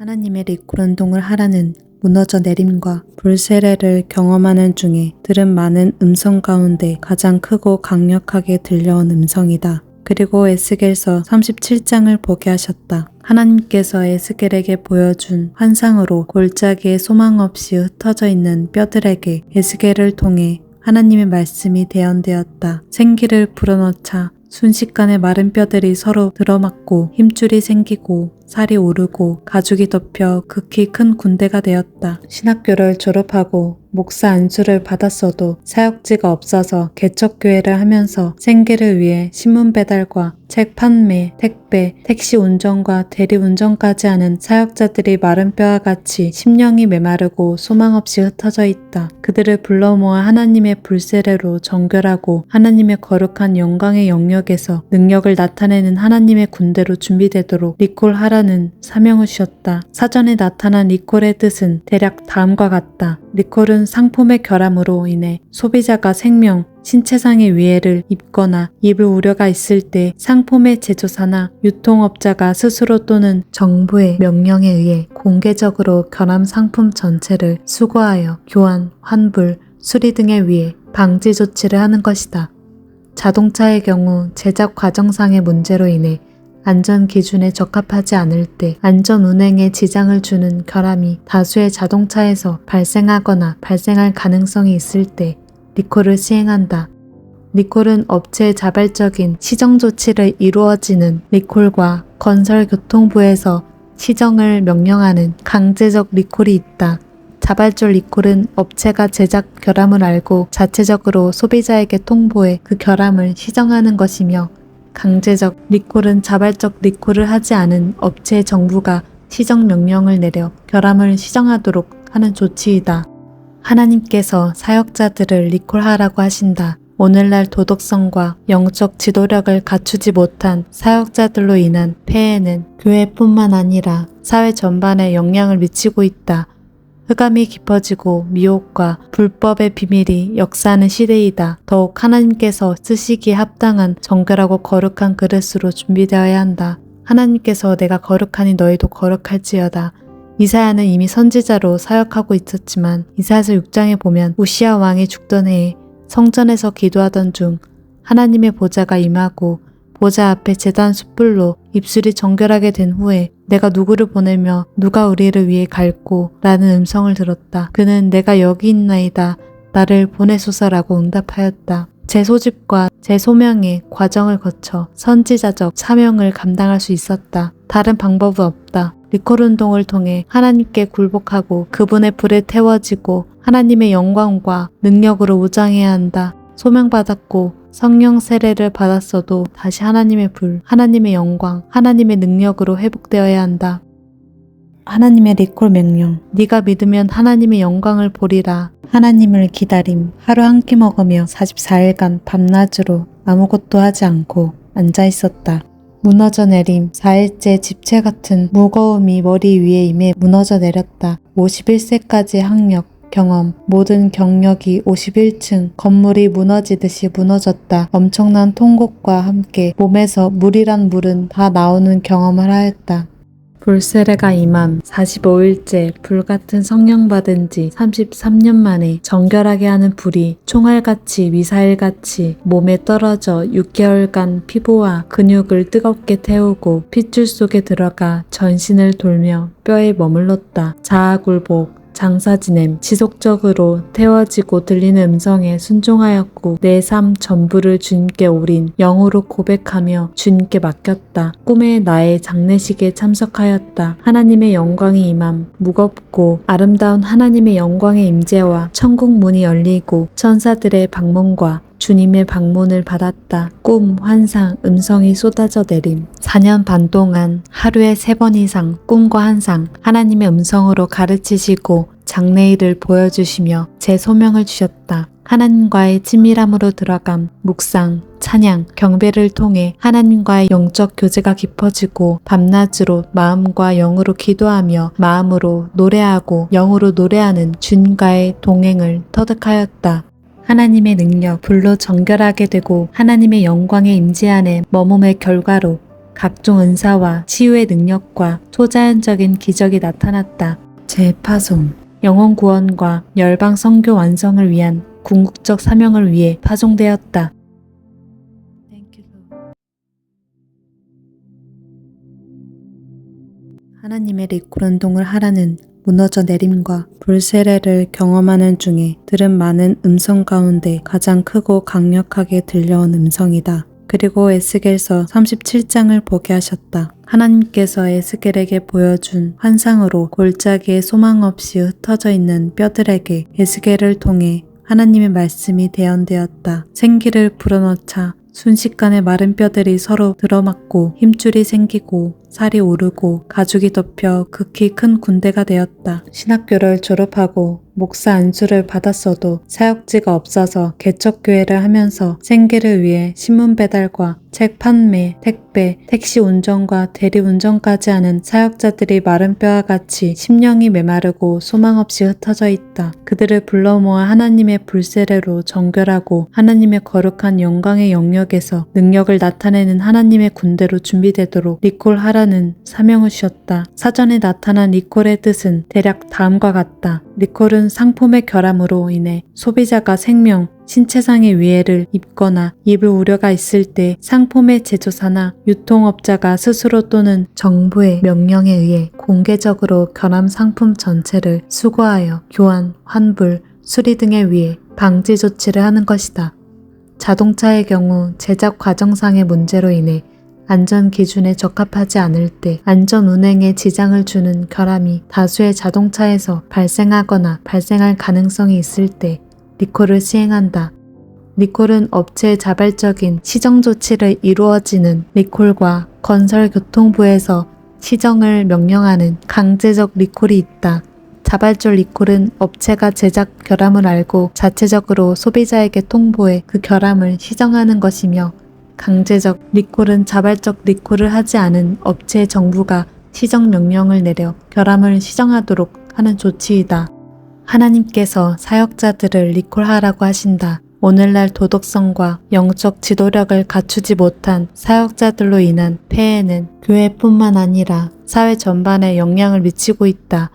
하나님의 리콜 운동을 하라는 무너져 내림과 불세례를 경험하는 중에 들은 많은 음성 가운데 가장 크고 강력하게 들려온 음성이다. 그리고 에스겔서 37장을 보게 하셨다. 하나님께서 에스겔에게 보여준 환상으로 골짜기에 소망 없이 흩어져 있는 뼈들에게 에스겔을 통해 하나님의 말씀이 대언되었다. 생기를 불어넣자 순식간에 마른 뼈들이 서로 들어맞고 힘줄이 생기고 살이 오르고 가죽이 덮여 극히 큰 군대가 되었다. 신학교를 졸업하고 목사 안수를 받았어도 사역지가 없어서 개척교회를 하면서 생계를 위해 신문 배달과 책 판매, 택배, 택시 운전과 대리 운전까지 하는 사역자들이 마른 뼈와 같이 심령이 메마르고 소망 없이 흩어져 있다. 그들을 불러 모아 하나님의 불세례로 정결하고 하나님의 거룩한 영광의 영역에서 능력을 나타내는 하나님의 군대로 준비되도록 리콜하라는 사명을 주셨다. 사전에 나타난 리콜의 뜻은 대략 다음과 같다. 리콜은 상품의 결함으로 인해 소비자가 생명, 신체상의 위해를 입거나 입을 우려가 있을 때 상품의 제조사나 유통업자가 스스로 또는 정부의 명령에 의해 공개적으로 결함 상품 전체를 수거하여 교환, 환불, 수리 등에 위해 방지 조치를 하는 것이다. 자동차의 경우 제작 과정상의 문제로 인해 안전 기준에 적합하지 않을 때 안전 운행에 지장을 주는 결함이 다수의 자동차에서 발생하거나 발생할 가능성이 있을 때 리콜을 시행한다. 리콜은 업체의 자발적인 시정 조치를 이루어지는 리콜과 건설교통부에서 시정을 명령하는 강제적 리콜이 있다. 자발적 리콜은 업체가 제작 결함을 알고 자체적으로 소비자에게 통보해 그 결함을 시정하는 것이며, 강제적 리콜은 자발적 리콜을 하지 않은 업체의 정부가 시정 명령을 내려 결함을 시정하도록 하는 조치이다. 하나님께서 사역자들을 리콜하라고 하신다. 오늘날 도덕성과 영적 지도력을 갖추지 못한 사역자들로 인한 폐해는 교회뿐만 아니라 사회 전반에 영향을 미치고 있다. 흑암이 깊어지고 미혹과 불법의 비밀이 역사하는 시대이다. 더욱 하나님께서 쓰시기에 합당한 정결하고 거룩한 그릇으로 준비되어야 한다. 하나님께서 내가 거룩하니 너희도 거룩할지어다. 이사야는 이미 선지자로 사역하고 있었지만 이사야서 6장에 보면 우시야 왕이 죽던 해에 성전에서 기도하던 중 하나님의 보좌가 임하고 보좌 앞에 제단 숯불로 입술이 정결하게 된 후에 내가 누구를 보내며 누가 우리를 위해 갈고 라는 음성을 들었다. 그는 내가 여기 있나이다. 나를 보내소서라고 응답하였다. 제 소집과 제 소명의 과정을 거쳐 선지자적 사명을 감당할 수 있었다. 다른 방법은 없다. 리콜 운동을 통해 하나님께 굴복하고 그분의 불에 태워지고 하나님의 영광과 능력으로 우장해야 한다. 소명받았고 성령 세례를 받았어도 다시 하나님의 불, 하나님의 영광, 하나님의 능력으로 회복되어야 한다. 하나님의 리콜 명령. 네가 믿으면 하나님의 영광을 보리라. 하나님을 기다림. 하루 한 끼 먹으며 44일간 밤낮으로 아무것도 하지 않고 앉아 있었다. 무너져 내림. 4일째 집체 같은 무거움이 머리 위에 임해 무너져 내렸다. 51세까지 학력, 경험, 모든 경력이 51층 건물이 무너지듯이 무너졌다. 엄청난 통곡과 함께 몸에서 물이란 물은 다 나오는 경험을 하였다. 불세례가 임함. 45일째 불같은 성령 받은 지 33년 만에 정결하게 하는 불이 총알같이 미사일같이 몸에 떨어져 6개월간 피부와 근육을 뜨겁게 태우고 핏줄 속에 들어가 전신을 돌며 뼈에 머물렀다. 자아굴복, 장사 지냄, 지속적으로 태워지고 들리는 음성에 순종하였고 내 삶 전부를 주님께 올인 영으로 고백하며 주님께 맡겼다. 꿈에 나의 장례식에 참석하였다. 하나님의 영광이 임함. 무겁고 아름다운 하나님의 영광의 임재와 천국 문이 열리고 천사들의 방문과 주님의 방문을 받았다. 꿈, 환상, 음성이 쏟아져 내림. 4년 반 동안 하루에 3번 이상 꿈과 환상, 하나님의 음성으로 가르치시고 장래일을 보여주시며 제 소명을 주셨다. 하나님과의 친밀함으로 들어감, 묵상, 찬양, 경배를 통해 하나님과의 영적 교제가 깊어지고 밤낮으로 마음과 영으로 기도하며 마음으로 노래하고 영으로 노래하는 주님과의 동행을 터득하였다. 하나님의 능력, 불로 정결하게 되고 하나님의 영광의 임재 안에 머금의 결과로 각종 은사와 치유의 능력과 초자연적인 기적이 나타났다. 재파송, 영혼 구원과 열방 선교 완성을 위한 궁극적 사명을 위해 파송되었다. 하나님의 리콜 운동을 하라는 무너져 내림과 불세례를 경험하는 중에 들은 많은 음성 가운데 가장 크고 강력하게 들려온 음성이다. 그리고 에스겔서 37장을 보게 하셨다. 하나님께서 에스겔에게 보여준 환상으로 골짜기에 소망 없이 흩어져 있는 뼈들에게 에스겔을 통해 하나님의 말씀이 대언되었다. 생기를 불어넣자 순식간에 마른 뼈들이 서로 들어맞고 힘줄이 생기고 살이 오르고 가죽이 덮여 극히 큰 군대가 되었다. 신학교를 졸업하고 목사 안수를 받았어도 사역지가 없어서 개척교회를 하면서 생계를 위해 신문 배달과 책 판매, 택배, 택시 운전과 대리 운전까지 하는 사역자들이 마른 뼈와 같이 심령이 메마르고 소망 없이 흩어져 있다. 그들을 불러 모아 하나님의 불세례로 정결하고 하나님의 거룩한 영광의 영역에서 능력을 나타내는 하나님의 군대로 준비되도록 리콜하라는 사명을 주셨다. 사전에 나타난 리콜의 뜻은 대략 다음과 같다. 리콜은 상품의 결함으로 인해 소비자가 생명, 신체상의 위해를 입거나 입을 우려가 있을 때 상품의 제조사나 유통업자가 스스로 또는 정부의 명령에 의해 공개적으로 결함 상품 전체를 수거하여 교환, 환불, 수리 등에 위해 방지 조치를 하는 것이다. 자동차의 경우 제작 과정상의 문제로 인해 안전 기준에 적합하지 않을 때 안전 운행에 지장을 주는 결함이 다수의 자동차에서 발생하거나 발생할 가능성이 있을 때 리콜을 시행한다. 리콜은 업체의 자발적인 시정 조치를 이루어지는 리콜과 건설교통부에서 시정을 명령하는 강제적 리콜이 있다. 자발적 리콜은 업체가 제작 결함을 알고 자체적으로 소비자에게 통보해 그 결함을 시정하는 것이며, 강제적 리콜은 자발적 리콜을 하지 않은 업체의 정부가 시정 명령을 내려 결함을 시정하도록 하는 조치이다. 하나님께서 사역자들을 리콜하라고 하신다. 오늘날 도덕성과 영적 지도력을 갖추지 못한 사역자들로 인한 폐해는 교회뿐만 아니라 사회 전반에 영향을 미치고 있다.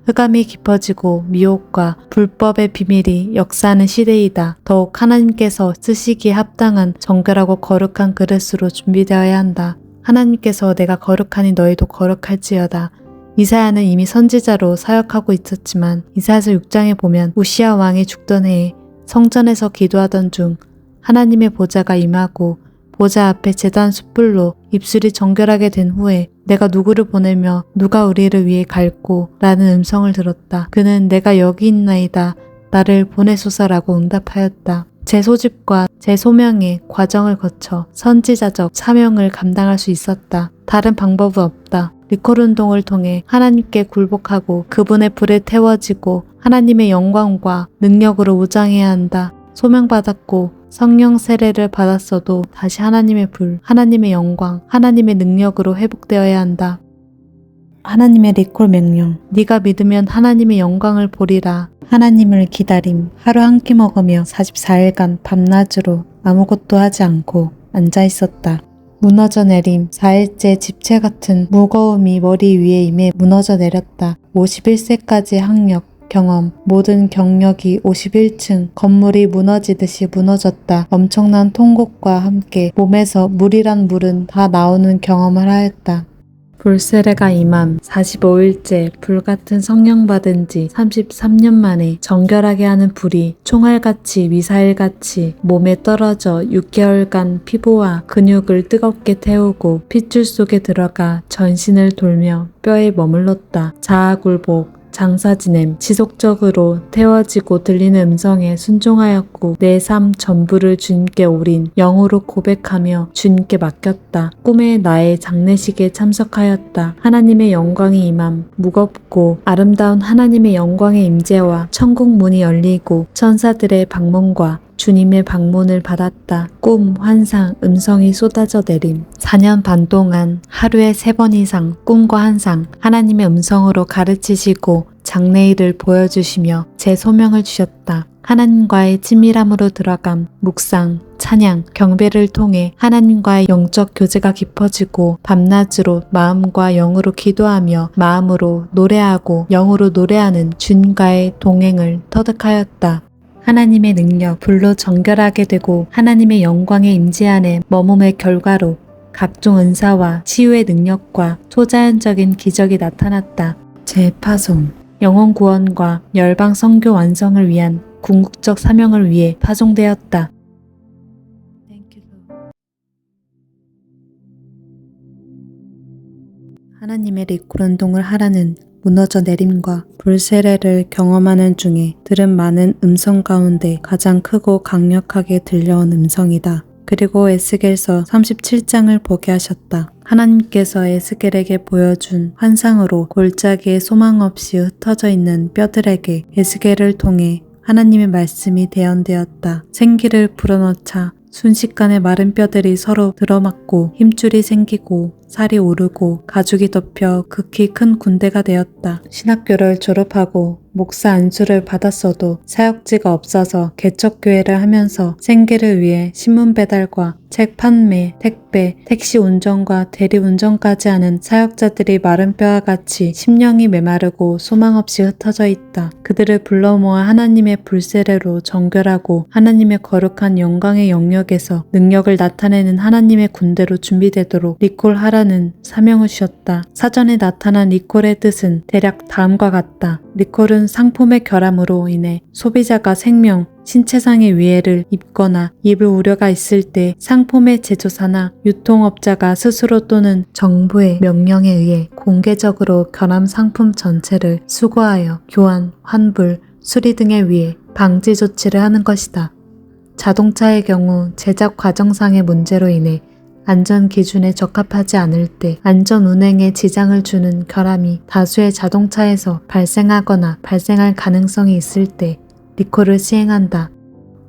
흑암이 깊어지고 미혹과 불법의 비밀이 역사하는 시대이다. 더욱 하나님께서 쓰시기에 합당한 정결하고 거룩한 그릇으로 준비되어야 한다. 하나님께서 내가 거룩하니 너희도 거룩할지어다. 이사야는 이미 선지자로 사역하고 있었지만 이사야서 6장에 보면 우시야 왕이 죽던 해에 성전에서 기도하던 중 하나님의 보좌가 임하고 보좌 앞에 제단 숯불로 입술이 정결하게 된 후에 내가 누구를 보내며 누가 우리를 위해 갈고 라는 음성을 들었다. 그는 내가 여기 있나이다. 나를 보내소서라고 응답하였다. 재소집과 재소명의 과정을 거쳐 선지자적 사명을 감당할 수 있었다. 다른 방법은 없다. 리콜 운동을 통해 하나님께 굴복하고 그분의 불에 태워지고 하나님의 영광과 능력으로 무장해야 한다. 소명받았고 성령 세례를 받았어도 다시 하나님의 불, 하나님의 영광, 하나님의 능력으로 회복되어야 한다. 하나님의 리콜 명령. 네가 믿으면 하나님의 영광을 보리라. 하나님을 기다림. 하루 한 끼 먹으며 44일간 밤낮으로 아무것도 하지 않고 앉아 있었다. 무너져 내림. 4일째 집체 같은 무거움이 머리 위에 임해 무너져 내렸다. 51세까지 학력, 경험, 모든 경력이 51층 건물이 무너지듯이 무너졌다. 엄청난 통곡과 함께 몸에서 물이란 물은 다 나오는 경험을 하였다. 불세례가 임함. 45일째 불같은 성령 받은 지 33년 만에 정결하게 하는 불이 총알같이 미사일같이 몸에 떨어져 6개월간 피부와 근육을 뜨겁게 태우고 핏줄 속에 들어가 전신을 돌며 뼈에 머물렀다. 자아굴복, 장사 지냄, 지속적으로 태워지고 들리는 음성에 순종하였고 내 삶 전부를 주님께 올인 영으로 고백하며 주님께 맡겼다. 꿈에 나의 장례식에 참석하였다. 하나님의 영광이 임함. 무겁고 아름다운 하나님의 영광의 임재와 천국 문이 열리고 천사들의 방문과 주님의 방문을 받았다. 꿈, 환상, 음성이 쏟아져 내림. 4년 반 동안 하루에 3번 이상 꿈과 환상, 하나님의 음성으로 가르치시고 장래일을 보여주시며 제 소명을 주셨다. 하나님과의 친밀함으로 들어감, 묵상, 찬양, 경배를 통해 하나님과의 영적 교제가 깊어지고 밤낮으로 마음과 영으로 기도하며 마음으로 노래하고 영으로 노래하는 주님과의 동행을 터득하였다. 하나님의 능력, 불로 정결하게 되고 하나님의 영광의 임재 안에 머뭄의 결과로 각종 은사와 치유의 능력과 초자연적인 기적이 나타났다. 재파송, 영혼 구원과 열방 선교 완성을 위한 궁극적 사명을 위해 파송되었다. 하나님의 리콜 운동을 하라는 무너져 내림과 불세례를 경험하는 중에 들은 많은 음성 가운데 가장 크고 강력하게 들려온 음성이다. 그리고 에스겔서 37장을 보게 하셨다. 하나님께서 에스겔에게 보여준 환상으로 골짜기에 소망 없이 흩어져 있는 뼈들에게 에스겔을 통해 하나님의 말씀이 대언되었다. 생기를 불어넣자 순식간에 마른 뼈들이 서로 들어맞고 힘줄이 생기고 살이 오르고 가죽이 덮여 극히 큰 군대가 되었다. 신학교를 졸업하고 목사 안수를 받았어도 사역지가 없어서 개척교회를 하면서 생계를 위해 신문 배달과 책 판매, 택배, 택시 운전과 대리 운전까지 하는 사역자들이 마른 뼈와 같이 심령이 메마르고 소망 없이 흩어져 있다. 그들을 불러 모아 하나님의 불세례로 정결하고 하나님의 거룩한 영광의 영역에서 능력을 나타내는 하나님의 군대로 준비되도록 리콜하라는 사명을 주셨다. 사전에 나타난 리콜의 뜻은 대략 다음과 같다. 리콜은 상품의 결함으로 인해 소비자가 생명, 신체상의 위해를 입거나 입을 우려가 있을 때 상품의 제조사나 유통업자가 스스로 또는 정부의 명령에 의해 공개적으로 결함 상품 전체를 수거하여 교환, 환불, 수리 등에 위해 방지 조치를 하는 것이다. 자동차의 경우 제작 과정상의 문제로 인해 안전 기준에 적합하지 않을 때 안전 운행에 지장을 주는 결함이 다수의 자동차에서 발생하거나 발생할 가능성이 있을 때 리콜을 시행한다.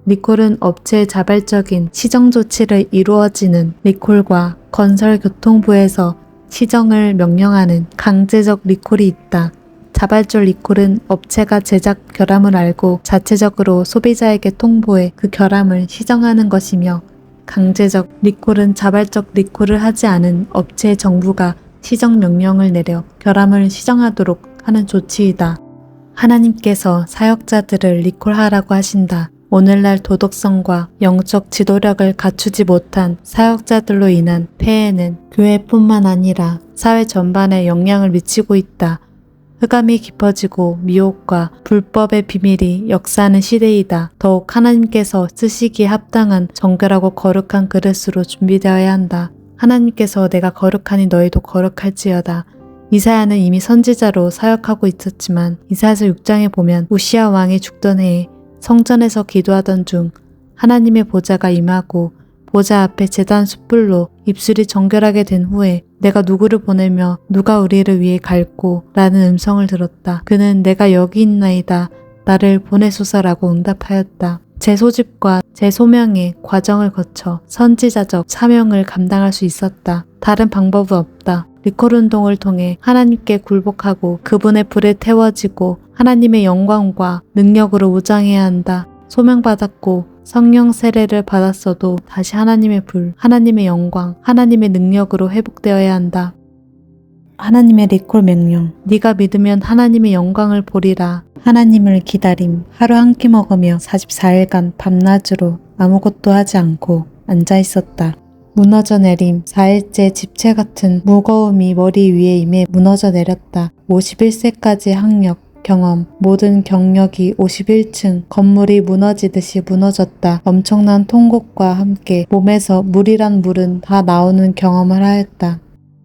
리콜은 업체의 자발적인 시정 조치를 이루어지는 리콜과 건설교통부에서 시정을 명령하는 강제적 리콜이 있다. 자발적 리콜은 업체가 제작 결함을 알고 자체적으로 소비자에게 통보해 그 결함을 시정하는 것이며, 강제적 리콜은 자발적 리콜을 하지 않은 업체의 정부가 시정 명령을 내려 결함을 시정하도록 하는 조치이다. 하나님께서 사역자들을 리콜하라고 하신다. 오늘날 도덕성과 영적 지도력을 갖추지 못한 사역자들로 인한 폐해는 교회뿐만 아니라 사회 전반에 영향을 미치고 있다. 흑암이 깊어지고 미혹과 불법의 비밀이 역사하는 시대이다. 더욱 하나님께서 쓰시기에 합당한 정결하고 거룩한 그릇으로 준비되어야 한다. 하나님께서 내가 거룩하니 너희도 거룩할지어다. 이사야는 이미 선지자로 사역하고 있었지만 이사야서 6장에 보면 우시야 왕이 죽던 해에 성전에서 기도하던 중 하나님의 보좌가 임하고 보좌 앞에 제단 숯불로 입술이 정결하게 된 후에 내가 누구를 보내며 누가 우리를 위해 갈고 라는 음성을 들었다. 그는 내가 여기 있나이다. 나를 보내소서라고 응답하였다. 제 소집과 제 소명의 과정을 거쳐 선지자적 사명을 감당할 수 있었다. 다른 방법은 없다. 리콜 운동을 통해 하나님께 굴복하고 그분의 불에 태워지고 하나님의 영광과 능력으로 무장해야 한다. 소명받았고 성령 세례를 받았어도 다시 하나님의 불, 하나님의 영광, 하나님의 능력으로 회복되어야 한다. 하나님의 리콜 명령. 네가 믿으면 하나님의 영광을 보리라. 하나님을 기다림. 하루 한 끼 먹으며 44일간 밤낮으로 아무것도 하지 않고 앉아 있었다. 무너져 내림. 4일째 집체 같은 무거움이 머리 위에 임해 무너져 내렸다. 51세까지 학력, 경험, 모든 경력이 51층 건물이 무너지듯이 무너졌다. 엄청난 통곡과 함께 몸에서 물이란 물은 다 나오는 경험을 하였다.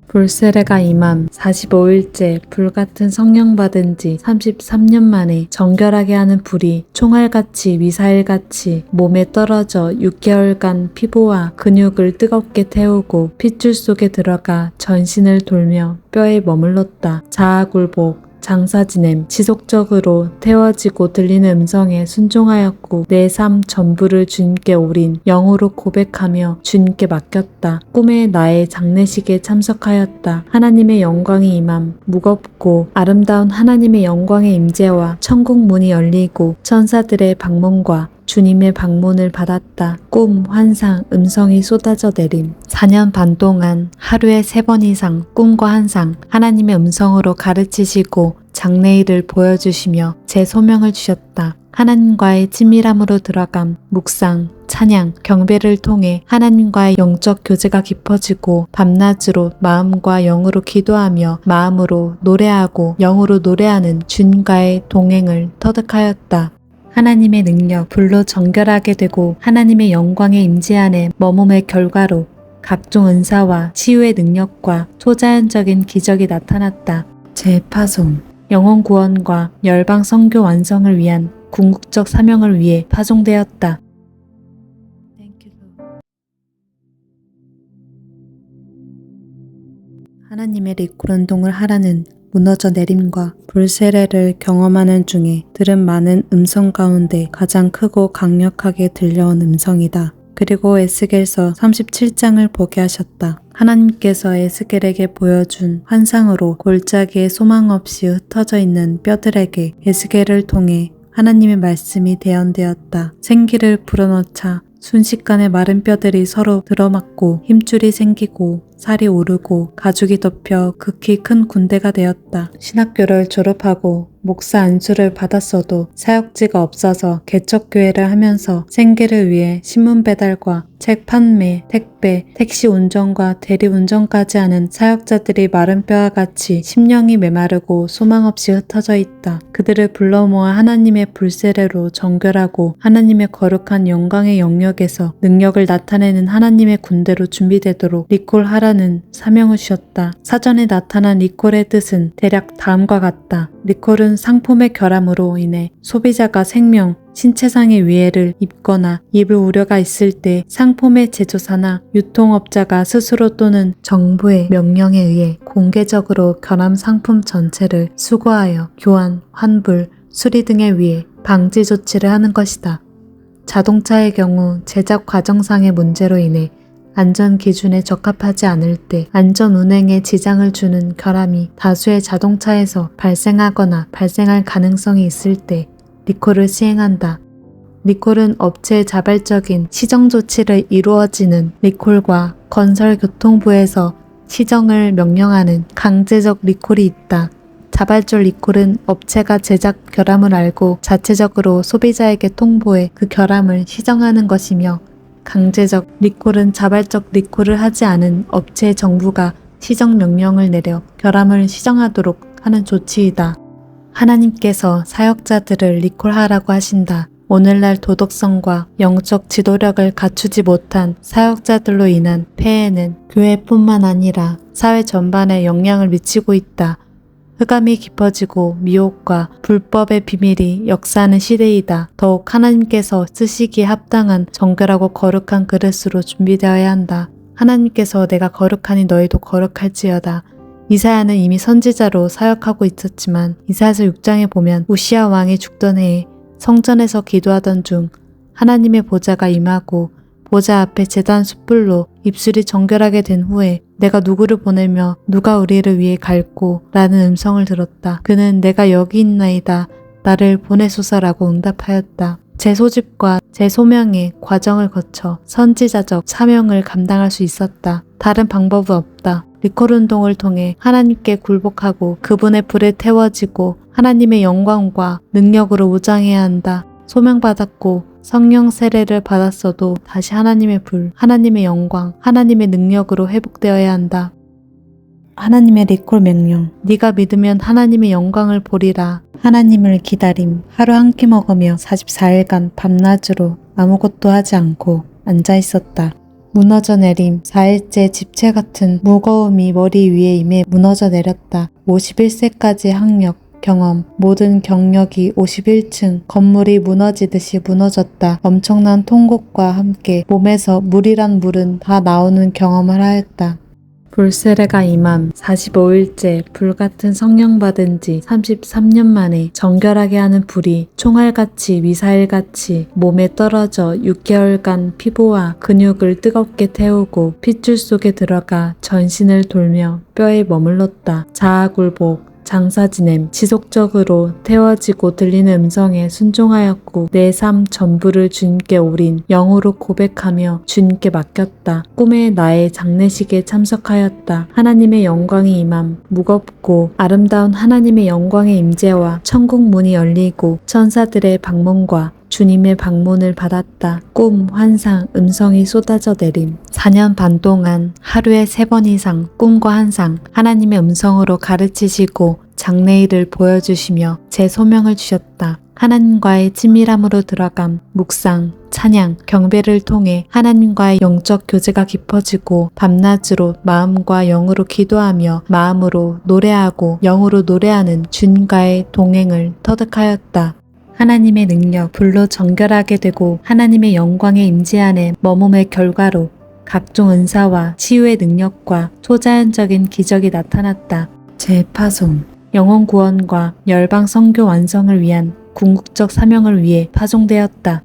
불세례가 임함. 45일째 불같은 성령 받은 지 33년 만에 정결하게 하는 불이 총알같이 미사일같이 몸에 떨어져 6개월간 피부와 근육을 뜨겁게 태우고 핏줄 속에 들어가 전신을 돌며 뼈에 머물렀다. 자아굴복. 장사 지냄. 지속적으로 태워지고 들리는 음성에 순종하였고 내 삶 전부를 주님께 올인 영으로 고백하며 주님께 맡겼다. 꿈에 나의 장례식에 참석하였다. 하나님의 영광이 임함. 무겁고 아름다운 하나님의 영광의 임재와 천국 문이 열리고 천사들의 방문과 주님의 방문을 받았다. 꿈, 환상, 음성이 쏟아져 내림. 4년 반 동안 하루에 3번 이상 꿈과 환상, 하나님의 음성으로 가르치시고 장래일을 보여주시며 제 소명을 주셨다. 하나님과의 친밀함으로 들어감, 묵상, 찬양, 경배를 통해 하나님과의 영적 교제가 깊어지고 밤낮으로 마음과 영으로 기도하며 마음으로 노래하고 영으로 노래하는 주님과의 동행을 터득하였다. 하나님의 능력, 불로 정결하게 되고 하나님의 영광의 임재 안에 머뭄의 결과로 각종 은사와 치유의 능력과 초자연적인 기적이 나타났다. 재파송, 영혼 구원과 열방 선교 완성을 위한 궁극적 사명을 위해 파송되었다. 하나님의 리콜 운동을 하라는 무너져 내림과 불세례를 경험하는 중에 들은 많은 음성 가운데 가장 크고 강력하게 들려온 음성이다. 그리고 에스겔서 37장을 보게 하셨다. 하나님께서 에스겔에게 보여준 환상으로 골짜기에 소망 없이 흩어져 있는 뼈들에게 에스겔을 통해 하나님의 말씀이 대언되었다. 생기를 불어넣자 순식간에 마른 뼈들이 서로 들어맞고 힘줄이 생기고 살이 오르고 가죽이 덮여 극히 큰 군대가 되었다. 신학교를 졸업하고 목사 안수를 받았어도 사역지가 없어서 개척교회를 하면서 생계를 위해 신문 배달과 책 판매, 택배, 택시 운전과 대리 운전까지 하는 사역자들이 마른 뼈와 같이 심령이 메마르고 소망 없이 흩어져 있다. 그들을 불러 모아 하나님의 불세례로 정결하고 하나님의 거룩한 영광의 영역에서 능력을 나타내는 하나님의 군대로 준비되도록 리콜하라는 사명을 주셨다. 사전에 나타난 리콜의 뜻은 대략 다음과 같다. 리콜은 상품의 결함으로 인해 소비자가 생명, 신체상의 위해를 입거나 입을 우려가 있을 때 상품의 제조사나 유통업자가 스스로 또는 정부의 명령에 의해 공개적으로 결함 상품 전체를 수거하여 교환, 환불, 수리 등에 위해 방지 조치를 하는 것이다. 자동차의 경우 제작 과정상의 문제로 인해 안전 기준에 적합하지 않을 때 안전 운행에 지장을 주는 결함이 다수의 자동차에서 발생하거나 발생할 가능성이 있을 때 리콜을 시행한다. 리콜은 업체의 자발적인 시정 조치를 이루어지는 리콜과 건설교통부에서 시정을 명령하는 강제적 리콜이 있다. 자발적 리콜은 업체가 제작 결함을 알고 자체적으로 소비자에게 통보해 그 결함을 시정하는 것이며, 강제적 리콜은 자발적 리콜을 하지 않은 업체의 정부가 시정 명령을 내려 결함을 시정하도록 하는 조치이다. 하나님께서 사역자들을 리콜하라고 하신다. 오늘날 도덕성과 영적 지도력을 갖추지 못한 사역자들로 인한 폐해는 교회뿐만 아니라 사회 전반에 영향을 미치고 있다. 흑암이 깊어지고 미혹과 불법의 비밀이 역사하는 시대이다. 더욱 하나님께서 쓰시기에 합당한 정결하고 거룩한 그릇으로 준비되어야 한다. 하나님께서 내가 거룩하니 너희도 거룩할지어다. 이사야는 이미 선지자로 사역하고 있었지만 이사야서 6장에 보면 우시야 왕이 죽던 해에 성전에서 기도하던 중 하나님의 보좌가 임하고 보좌 앞에 제단 숯불로 입술이 정결하게 된 후에 내가 누구를 보내며 누가 우리를 위해 갈고 라는 음성을 들었다. 그는 내가 여기 있나이다. 나를 보내소서라고 응답하였다. 제 소집과 제 소명의 과정을 거쳐 선지자적 사명을 감당할 수 있었다. 다른 방법은 없다. 리콜 운동을 통해 하나님께 굴복하고 그분의 불에 태워지고 하나님의 영광과 능력으로 우장해야 한다. 소명받았고 성령 세례를 받았어도 다시 하나님의 불, 하나님의 영광, 하나님의 능력으로 회복되어야 한다. 하나님의 리콜 명령. 네가 믿으면 하나님의 영광을 보리라. 하나님을 기다림. 하루 한 끼 먹으며 44일간 밤낮으로 아무것도 하지 않고 앉아 있었다. 무너져 내림. 4일째 집체 같은 무거움이 머리 위에 임해 무너져 내렸다. 51세까지 학력, 경험, 모든 경력이 51층 건물이 무너지듯이 무너졌다. 엄청난 통곡과 함께 몸에서 물이란 물은 다 나오는 경험을 하였다. 불세례가 임함 45일째 불같은 성령 받은 지 33년 만에 정결하게 하는 불이 총알같이 미사일같이 몸에 떨어져 6개월간 피부와 근육을 뜨겁게 태우고 핏줄 속에 들어가 전신을 돌며 뼈에 머물렀다. 자아굴복 장사 지냄 지속적으로 태워지고 들리는 음성에 순종하였고 내 삶 전부를 주님께 올인 영으로 고백하며 주님께 맡겼다. 꿈에 나의 장례식에 참석하였다. 하나님의 영광이 임함 무겁고 아름다운 하나님의 영광의 임재와 천국 문이 열리고 천사들의 방문과 주님의 방문을 받았다. 꿈, 환상, 음성이 쏟아져 내림. 4년 반 동안 하루에 3번 이상 꿈과 환상, 하나님의 음성으로 가르치시고 장래일을 보여주시며 제 소명을 주셨다. 하나님과의 친밀함으로 들어감, 묵상, 찬양, 경배를 통해 하나님과의 영적 교제가 깊어지고 밤낮으로 마음과 영으로 기도하며 마음으로 노래하고 영으로 노래하는 주님과의 동행을 터득하였다. 하나님의 능력, 불로 정결하게 되고 하나님의 영광의 임재 안에 머뭄의 결과로 각종 은사와 치유의 능력과 초자연적인 기적이 나타났다. 재파송, 영혼 구원과 열방 선교 완성을 위한 궁극적 사명을 위해 파송되었다.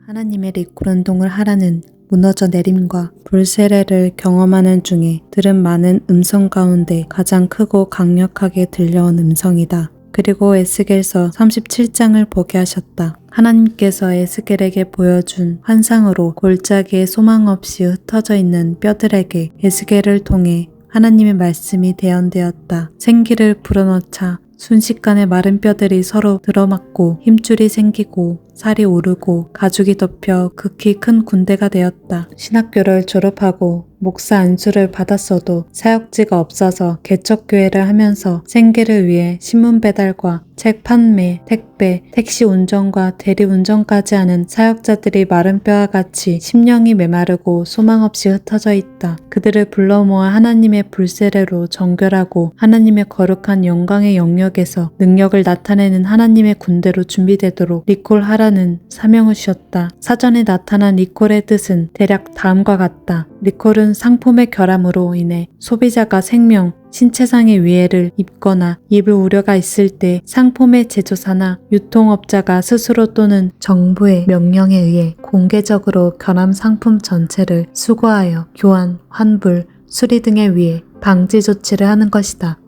하나님의 리콜 운동을 하라는 무너져 내림과 불세례를 경험하는 중에 들은 많은 음성 가운데 가장 크고 강력하게 들려온 음성이다. 그리고 에스겔서 37장을 보게 하셨다. 하나님께서 에스겔에게 보여준 환상으로 골짜기에 소망 없이 흩어져 있는 뼈들에게 에스겔을 통해 하나님의 말씀이 대언되었다. 생기를 불어넣자 순식간에 마른 뼈들이 서로 들어맞고 힘줄이 생기고 살이 오르고 가죽이 덮여 극히 큰 군대가 되었다. 신학교를 졸업하고 목사 안수를 받았어도 사역지가 없어서 개척교회를 하면서 생계를 위해 신문 배달과 책 판매, 택배, 택시 운전과 대리 운전까지 하는 사역자들이 마른 뼈와 같이 심령이 메마르고 소망 없이 흩어져 있다. 그들을 불러 모아 하나님의 불세례로 정결하고 하나님의 거룩한 영광의 영역에서 능력을 나타내는 하나님의 군대로 준비되도록 리콜하라는 사명을 주셨다. 사전에 나타난 리콜의 뜻은 대략 다음과 같다. 리콜은 상품의 결함으로 인해 소비자가 생명, 신체상의 위해를 입거나 입을 우려가 있을 때 상품의 제조사나 유통업자가 스스로 또는 정부의 명령에 의해 공개적으로 결함 상품 전체를 수거하여 교환, 환불, 수리 등에 의해 방지 조치를 하는 것이다.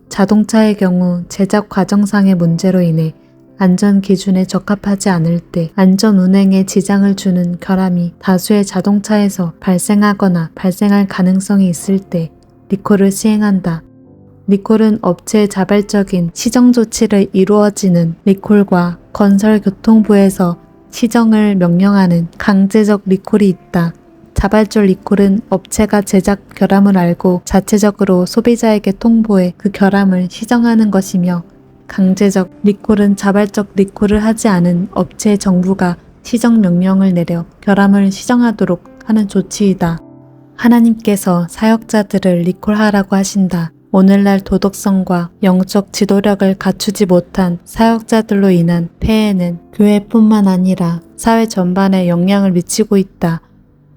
자동차의 경우 제작 과정상의 문제로 인해 안전 기준에 적합하지 않을 때 안전 운행에 지장을 주는 결함이 다수의 자동차에서 발생하거나 발생할 가능성이 있을 때 리콜을 시행한다. 리콜은 업체의 자발적인 시정 조치를 이루어지는 리콜과 건설교통부에서 시정을 명령하는 강제적 리콜이 있다. 자발적 리콜은 업체가 제작 결함을 알고 자체적으로 소비자에게 통보해 그 결함을 시정하는 것이며 강제적 리콜은 자발적 리콜을 하지 않은 업체의 정부가 시정 명령을 내려 결함을 시정하도록 하는 조치이다. 하나님께서 사역자들을 리콜하라고 하신다. 오늘날 도덕성과 영적 지도력을 갖추지 못한 사역자들로 인한 폐해는 교회뿐만 아니라 사회 전반에 영향을 미치고 있다.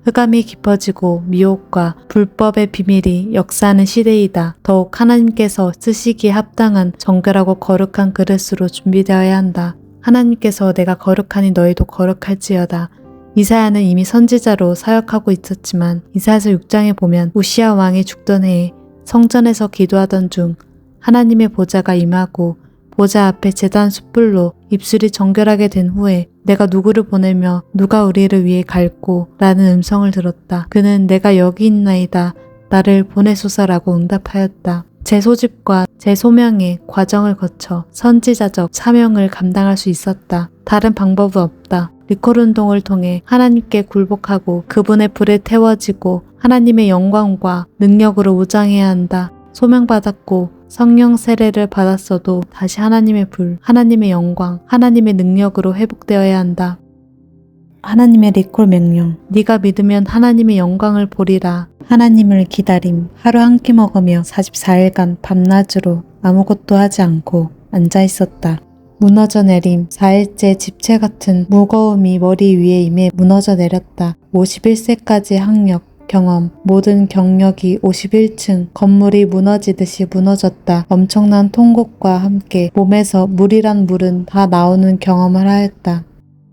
흑암이 깊어지고 미혹과 불법의 비밀이 역사하는 시대이다. 더욱 하나님께서 쓰시기에 합당한 정결하고 거룩한 그릇으로 준비되어야 한다. 하나님께서 내가 거룩하니 너희도 거룩할지어다. 이사야는 이미 선지자로 사역하고 있었지만 이사야서 6장에 보면 우시야 왕이 죽던 해에 성전에서 기도하던 중 하나님의 보좌가 임하고 보좌 앞에 제단 숯불로 입술이 정결하게 된 후에 내가 누구를 보내며 누가 우리를 위해 갈고 라는 음성을 들었다. 그는 내가 여기 있나이다. 나를 보내소서라고 응답하였다. 제 소집과 제 소명의 과정을 거쳐 선지자적 사명을 감당할 수 있었다. 다른 방법은 없다. 리콜 운동을 통해 하나님께 굴복하고 그분의 불에 태워지고 하나님의 영광과 능력으로 우장해야 한다. 소명받았고 성령 세례를 받았어도 다시 하나님의 불, 하나님의 영광, 하나님의 능력으로 회복되어야 한다. 하나님의 리콜 명령. 네가 믿으면 하나님의 영광을 보리라. 하나님을 기다림. 하루 한 끼 먹으며 44일간 밤낮으로 아무것도 하지 않고 앉아 있었다. 무너져 내림. 4일째 집체 같은 무거움이 머리 위에 임해 무너져 내렸다. 51세까지 학력, 경험, 모든 경력이 51층 건물이 무너지듯이 무너졌다. 엄청난 통곡과 함께 몸에서 물이란 물은 다 나오는 경험을 하였다.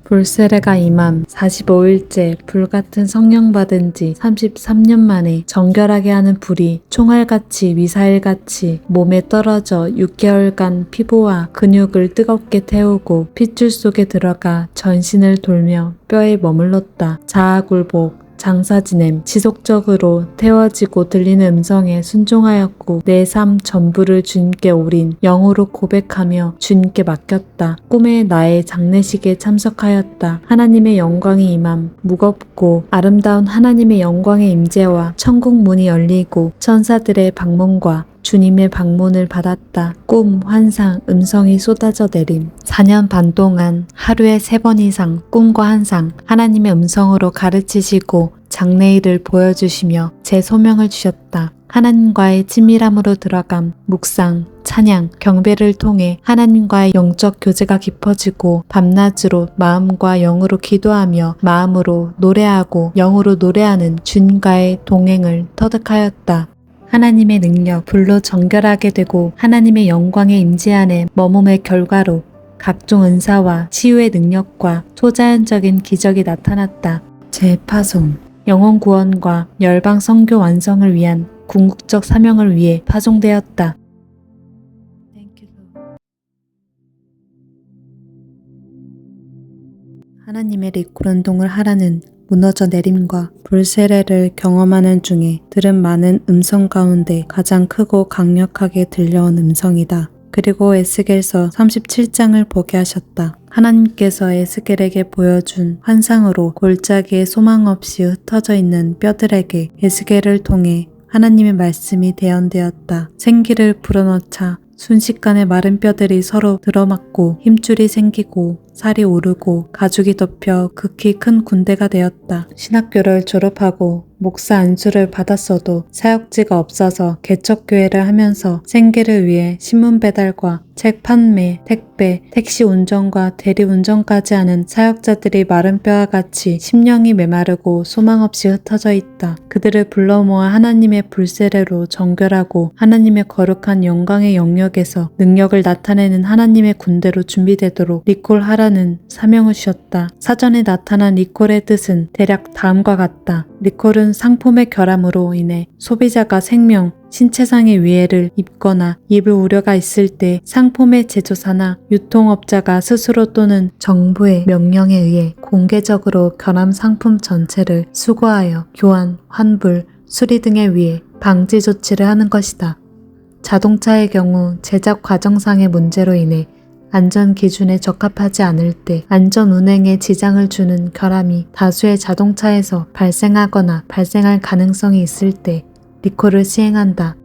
불세례가 임함. 45일째 불같은 성령 받은 지 33년 만에 정결하게 하는 불이 총알같이 미사일같이 몸에 떨어져 6개월간 피부와 근육을 뜨겁게 태우고 핏줄 속에 들어가 전신을 돌며 뼈에 머물렀다. 자아굴복, 장사 지냄, 지속적으로 태워지고 들리는 음성에 순종하였고 내 삶 전부를 주님께 올인 영으로 고백하며 주님께 맡겼다. 꿈에 나의 장례식에 참석하였다. 하나님의 영광이 임함. 무겁고 아름다운 하나님의 영광의 임재와 천국 문이 열리고 천사들의 방문과 주님의 방문을 받았다. 꿈, 환상, 음성이 쏟아져 내림. 4년 반 동안 하루에 3번 이상 꿈과 환상, 하나님의 음성으로 가르치시고 장래일을 보여주시며 제 소명을 주셨다. 하나님과의 친밀함으로 들어감, 묵상, 찬양, 경배를 통해 하나님과의 영적 교제가 깊어지고 밤낮으로 마음과 영으로 기도하며 마음으로 노래하고 영으로 노래하는 주님과의 동행을 터득하였다. 하나님의 능력, 불로 정결하게 되고 하나님의 영광의 임재 안에 머뭄의 결과로 각종 은사와 치유의 능력과 초자연적인 기적이 나타났다. 재파송, 영혼 구원과 열방 선교 완성을 위한 궁극적 사명을 위해 파송되었다. 하나님의 리콜 운동을 하라는 무너져 내림과 불세례를 경험하는 중에 들은 많은 음성 가운데 가장 크고 강력하게 들려온 음성이다. 그리고 에스겔서 37장을 보게 하셨다. 하나님께서 에스겔에게 보여준 환상으로 골짜기에 소망 없이 흩어져 있는 뼈들에게 에스겔을 통해 하나님의 말씀이 대언되었다. 생기를 불어넣자 순식간에 마른 뼈들이 서로 들어맞고 힘줄이 생기고 살이 오르고 가죽이 덮여 극히 큰 군대가 되었다. 신학교를 졸업하고 목사 안수를 받았어도 사역지가 없어서 개척교회를 하면서 생계를 위해 신문 배달과 책 판매, 택배, 택시 운전과 대리 운전까지 하는 사역자들이 마른 뼈와 같이 심령이 메마르고 소망 없이 흩어져 있다. 그들을 불러 모아 하나님의 불세례로 정결하고 하나님의 거룩한 영광의 영역에서 능력을 나타내는 하나님의 군대로 준비되도록 리콜하라는 사명을 주셨다. 사전에 나타난 리콜의 뜻은 대략 다음과 같다. 리콜은 상품의 결함으로 인해 소비자가 생명, 신체상의 위해를 입거나 입을 우려가 있을 때 상품의 제조사나 유통업자가 스스로 또는 정부의 명령에 의해 공개적으로 결함 상품 전체를 수거하여 교환, 환불, 수리 등에 위해 방지 조치를 하는 것이다. 자동차의 경우 제작 과정상의 문제로 인해 안전 기준에 적합하지 않을 때 안전 운행에 지장을 주는 결함이 다수의 자동차에서 발생하거나 발생할 가능성이 있을 때 리콜을 시행한다.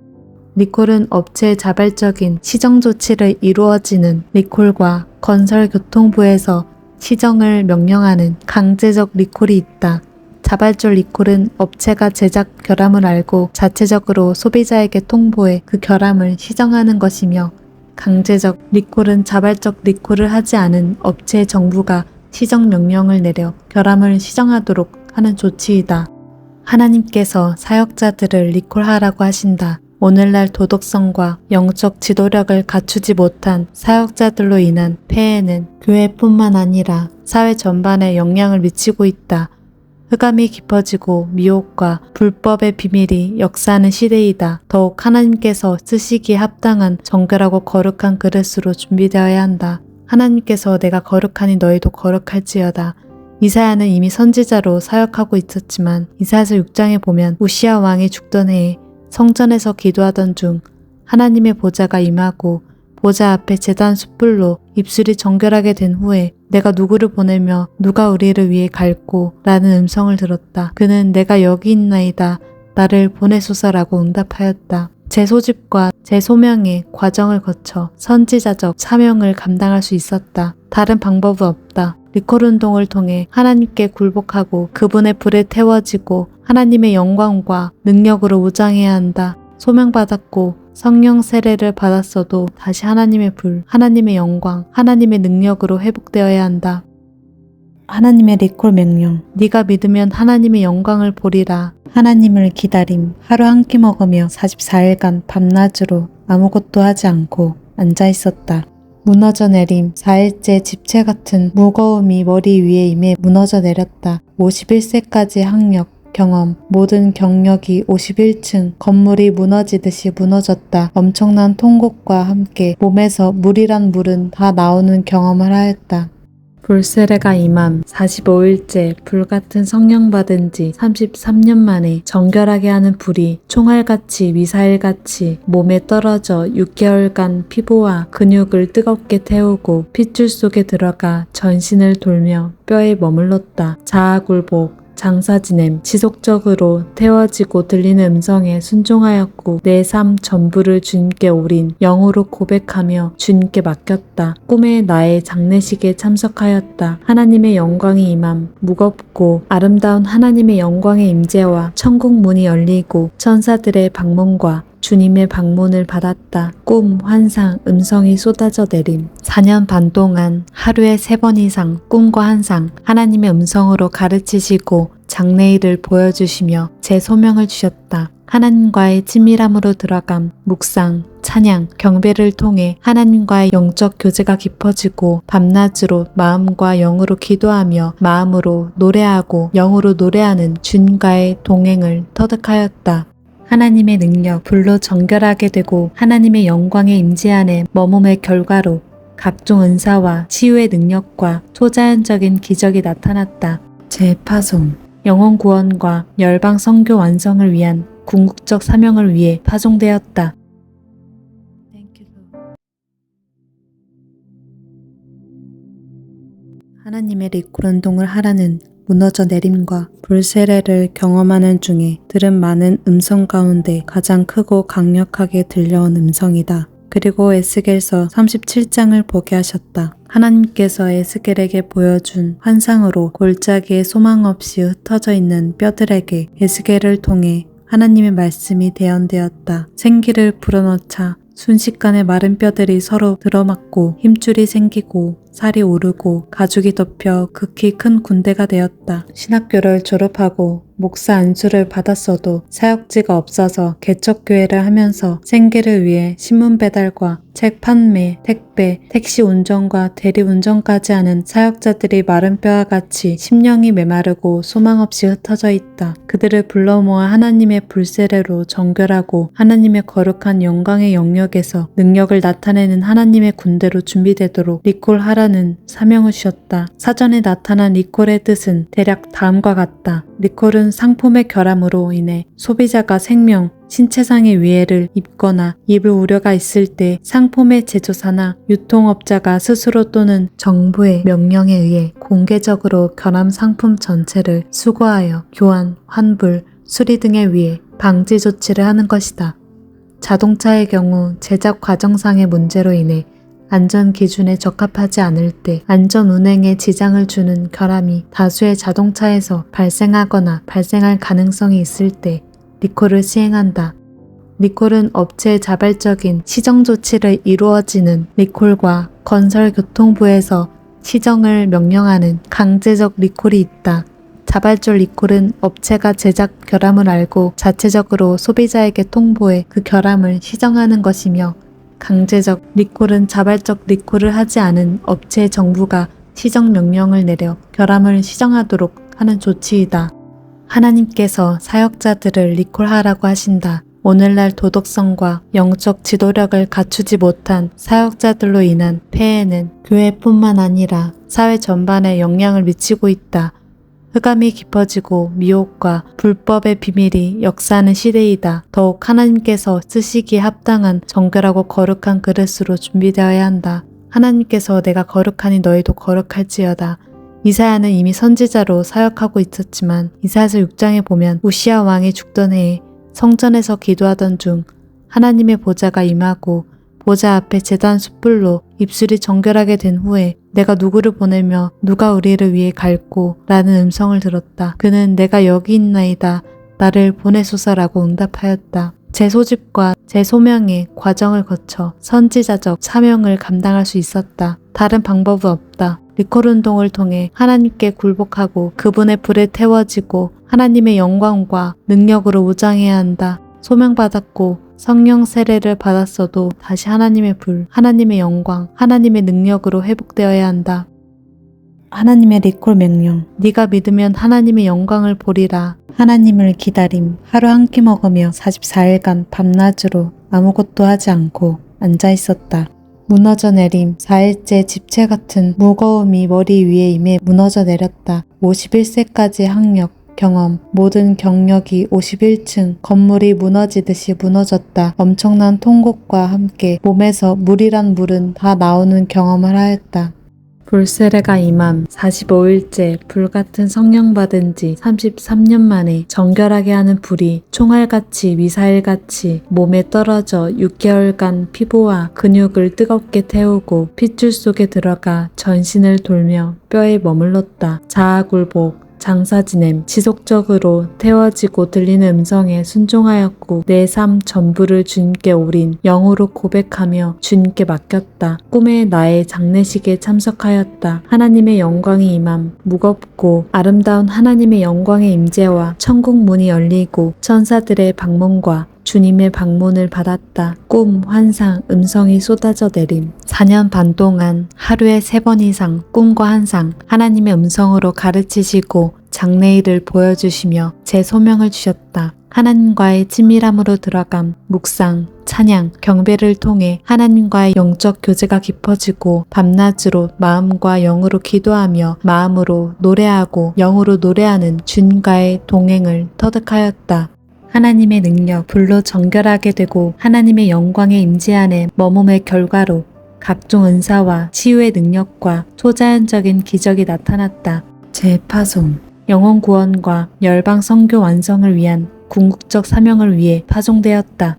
리콜은 업체의 자발적인 시정 조치를 이루어지는 리콜과 건설교통부에서 시정을 명령하는 강제적 리콜이 있다. 자발적 리콜은 업체가 제작 결함을 알고 자체적으로 소비자에게 통보해 그 결함을 시정하는 것이며 강제적 리콜은 자발적 리콜을 하지 않은 업체의 정부가 시정 명령을 내려 결함을 시정하도록 하는 조치이다. 하나님께서 사역자들을 리콜하라고 하신다. 오늘날 도덕성과 영적 지도력을 갖추지 못한 사역자들로 인한 폐해는 교회뿐만 아니라 사회 전반에 영향을 미치고 있다. 흑암이 깊어지고 미혹과 불법의 비밀이 역사하는 시대이다. 더욱 하나님께서 쓰시기에 합당한 정결하고 거룩한 그릇으로 준비되어야 한다. 하나님께서 내가 거룩하니 너희도 거룩할지어다. 이사야는 이미 선지자로 사역하고 있었지만 이사야서 6장에 보면 우시야 왕이 죽던 해에 성전에서 기도하던 중 하나님의 보좌가 임하고 보좌 앞에 제단 숯불로 입술이 정결하게 된 후에 내가 누구를 보내며 누가 우리를 위해 갈고 라는 음성을 들었다. 그는 내가 여기 있나이다. 나를 보내소서라고 응답하였다. 제 소집과 제 소명의 과정을 거쳐 선지자적 사명을 감당할 수 있었다. 다른 방법은 없다. 리콜 운동을 통해 하나님께 굴복하고 그분의 불에 태워지고 하나님의 영광과 능력으로 무장해야 한다. 소명받았고 성령 세례를 받았어도 다시 하나님의 불, 하나님의 영광, 하나님의 능력으로 회복되어야 한다. 하나님의 리콜 명령. 네가 믿으면 하나님의 영광을 보리라. 하나님을 기다림. 하루 한 끼 먹으며 44일간 밤낮으로 아무것도 하지 않고 앉아 있었다. 무너져 내림. 4일째 집체 같은 무거움이 머리 위에 임해 무너져 내렸다. 51세까지 학력, 경험, 모든 경력이 51층 건물이 무너지듯이 무너졌다. 엄청난 통곡과 함께 몸에서 물이란 물은 다 나오는 경험을 하였다. 불세례가 임함. 45일째 불같은 성령 받은 지 33년 만에 정결하게 하는 불이 총알같이 미사일같이 몸에 떨어져 6개월간 피부와 근육을 뜨겁게 태우고 핏줄 속에 들어가 전신을 돌며 뼈에 머물렀다. 자아굴복, 장사 지냄, 지속적으로 태워지고 들리는 음성에 순종하였고 내 삶 전부를 주님께 올인 영으로 고백하며 주님께 맡겼다. 꿈에 나의 장례식에 참석하였다. 하나님의 영광이 임함. 무겁고 아름다운 하나님의 영광의 임재와 천국 문이 열리고 천사들의 방문과 주님의 방문을 받았다. 꿈, 환상, 음성이 쏟아져 내림. 4년 반 동안 하루에 3번 이상 꿈과 환상, 하나님의 음성으로 가르치시고 장래일을 보여주시며 제 소명을 주셨다. 하나님과의 친밀함으로 들어감, 묵상, 찬양, 경배를 통해 하나님과의 영적 교제가 깊어지고 밤낮으로 마음과 영으로 기도하며 마음으로 노래하고 영으로 노래하는 주님과의 동행을 터득하였다. 하나님의 능력, 불로 정결하게 되고 하나님의 영광의 임재 안에 머뭄의 결과로 각종 은사와 치유의 능력과 초자연적인 기적이 나타났다. 재파송, 영혼 구원과 열방 선교 완성을 위한 궁극적 사명을 위해 파송되었다. 하나님의 리콜 운동을 하라는 무너져 내림과 불세례를 경험하는 중에 들은 많은 음성 가운데 가장 크고 강력하게 들려온 음성이다. 그리고 에스겔서 37장을 보게 하셨다. 하나님께서 에스겔에게 보여준 환상으로 골짜기에 소망 없이 흩어져 있는 뼈들에게 에스겔을 통해 하나님의 말씀이 대언되었다. 생기를 불어넣자 순식간에 마른 뼈들이 서로 들어맞고 힘줄이 생기고 살이 오르고 가죽이 덮여 극히 큰 군대가 되었다. 신학교를 졸업하고 목사 안수를 받았어도 사역지가 없어서 개척교회를 하면서 생계를 위해 신문 배달과 책 판매, 택배, 택시 운전과 대리 운전까지 하는 사역자들이 마른 뼈와 같이 심령이 메마르고 소망 없이 흩어져 있다. 그들을 불러 모아 하나님의 불세례로 정결하고 하나님의 거룩한 영광의 영역에서 능력을 나타내는 하나님의 군대로 준비되도록 리콜하라는 사명을 주셨다. 사전에 나타난 리콜의 뜻은 대략 다음과 같다. 리콜은 상품의 결함으로 인해 소비자가 생명, 신체상의 위해를 입거나 입을 우려가 있을 때 상품의 제조사나 유통업자가 스스로 또는 정부의 명령에 의해 공개적으로 결함 상품 전체를 수거하여 교환, 환불, 수리 등에 위해 방지 조치를 하는 것이다. 자동차의 경우 제작 과정상의 문제로 인해 안전 기준에 적합하지 않을 때 안전 운행에 지장을 주는 결함이 다수의 자동차에서 발생하거나 발생할 가능성이 있을 때 리콜을 시행한다. 리콜은 업체의 자발적인 시정 조치를 이루어지는 리콜과 건설교통부에서 시정을 명령하는 강제적 리콜이 있다. 자발적 리콜은 업체가 제작 결함을 알고 자체적으로 소비자에게 통보해 그 결함을 시정하는 것이며 강제적 리콜은 자발적 리콜을 하지 않은 업체의 정부가 시정 명령을 내려 결함을 시정하도록 하는 조치이다. 하나님께서 사역자들을 리콜하라고 하신다. 오늘날 도덕성과 영적 지도력을 갖추지 못한 사역자들로 인한 폐해는 교회뿐만 아니라 사회 전반에 영향을 미치고 있다. 흑암이 깊어지고 미혹과 불법의 비밀이 역사하는 시대이다. 더욱 하나님께서 쓰시기에 합당한 정결하고 거룩한 그릇으로 준비되어야 한다. 하나님께서 내가 거룩하니 너희도 거룩할지어다. 이사야는 이미 선지자로 사역하고 있었지만 이사야서 6장에 보면 우시야 왕이 죽던 해에 성전에서 기도하던 중 하나님의 보좌가 임하고 보좌 앞에 제단 숯불로 입술이 정결하게 된 후에 내가 누구를 보내며 누가 우리를 위해 갈고 라는 음성을 들었다. 그는 내가 여기 있나이다. 나를 보내소서라고 응답하였다. 제 소집과 재소명의 과정을 거쳐 선지자적 사명을 감당할 수 있었다. 다른 방법은 없다. 리콜 운동을 통해 하나님께 굴복하고 그분의 불에 태워지고 하나님의 영광과 능력으로 무장해야 한다. 소명받았고 성령 세례를 받았어도 다시 하나님의 불, 하나님의 영광, 하나님의 능력으로 회복되어야 한다. 하나님의 리콜 명령. 네가 믿으면 하나님의 영광을 보리라. 하나님을 기다림. 하루 한 끼 먹으며 44일간 밤낮으로 아무것도 하지 않고 앉아 있었다. 무너져 내림. 4일째 집체 같은 무거움이 머리 위에 임해 무너져 내렸다. 51세까지 학력, 경험, 모든 경력이 51층 건물이 무너지듯이 무너졌다. 엄청난 통곡과 함께 몸에서 물이란 물은 다 나오는 경험을 하였다. 불세례가 임함. 45일째 불같은 성령 받은 지 33년 만에 정결하게 하는 불이 총알같이 미사일같이 몸에 떨어져 6개월간 피부와 근육을 뜨겁게 태우고 핏줄 속에 들어가 전신을 돌며 뼈에 머물렀다. 자아굴복, 장사 지냄, 지속적으로 태워지고 들리는 음성에 순종하였고 내 삶 전부를 주님께 올인 영으로 고백하며 주님께 맡겼다. 꿈에 나의 장례식에 참석하였다. 하나님의 영광이 임함. 무겁고 아름다운 하나님의 영광의 임재와 천국 문이 열리고 천사들의 방문과 주님의 방문을 받았다. 꿈, 환상, 음성이 쏟아져 내림. 4년 반 동안 하루에 3번 이상 꿈과 환상, 하나님의 음성으로 가르치시고 장래일을 보여주시며 제 소명을 주셨다. 하나님과의 친밀함으로 들어감, 묵상, 찬양, 경배를 통해 하나님과의 영적 교제가 깊어지고 밤낮으로 마음과 영으로 기도하며 마음으로 노래하고 영으로 노래하는 주님과의 동행을 터득하였다. 하나님의 능력, 불로 정결하게 되고 하나님의 영광의 임재 안에 머뭄의 결과로 각종 은사와 치유의 능력과 초자연적인 기적이 나타났다. 재파송, 영혼 구원과 열방 선교 완성을 위한 궁극적 사명을 위해 파송되었다.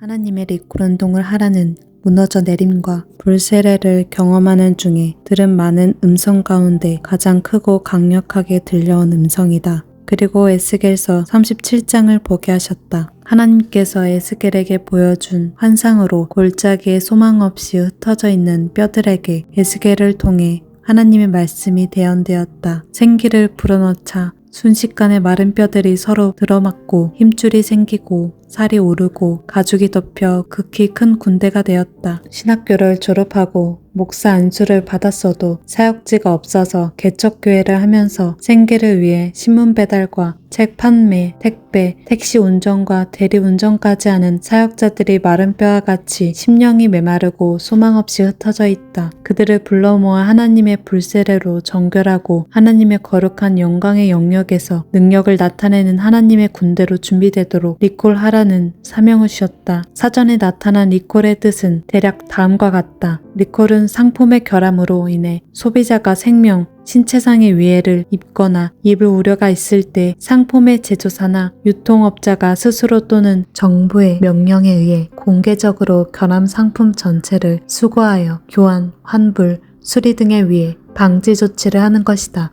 하나님의 리콜 운동을 하라는 무너져 내림과 불세례를 경험하는 중에 들은 많은 음성 가운데 가장 크고 강력하게 들려온 음성이다. 그리고 에스겔서 37장을 보게 하셨다. 하나님께서 에스겔에게 보여준 환상으로 골짜기에 소망 없이 흩어져 있는 뼈들에게 에스겔을 통해 하나님의 말씀이 대언되었다. 생기를 불어넣자 순식간에 마른 뼈들이 서로 들어맞고 힘줄이 생기고 살이 오르고 가죽이 덮여 극히 큰 군대가 되었다. 신학교를 졸업하고 목사 안수를 받았어도 사역지가 없어서 개척교회를 하면서 생계를 위해 신문 배달과 책 판매, 택배, 택시 운전과 대리 운전까지 하는 사역자들이 마른 뼈와 같이 심령이 메마르고 소망 없이 흩어져 있다. 그들을 불러 모아 하나님의 불세례로 정결하고 하나님의 거룩한 영광의 영역에서 능력을 나타내는 하나님의 군대로 준비되도록 리콜하라는 사명을 주셨다. 사전에 나타난 리콜의 뜻은 대략 다음과 같다. 리콜은 상품의 결함으로 인해 소비자가 생명, 신체상의 위해를 입거나 입을 우려가 있을 때 상품의 제조사나 유통업자가 스스로 또는 정부의 명령에 의해 공개적으로 결함 상품 전체를 수거하여 교환, 환불, 수리 등에 의해 방지 조치를 하는 것이다.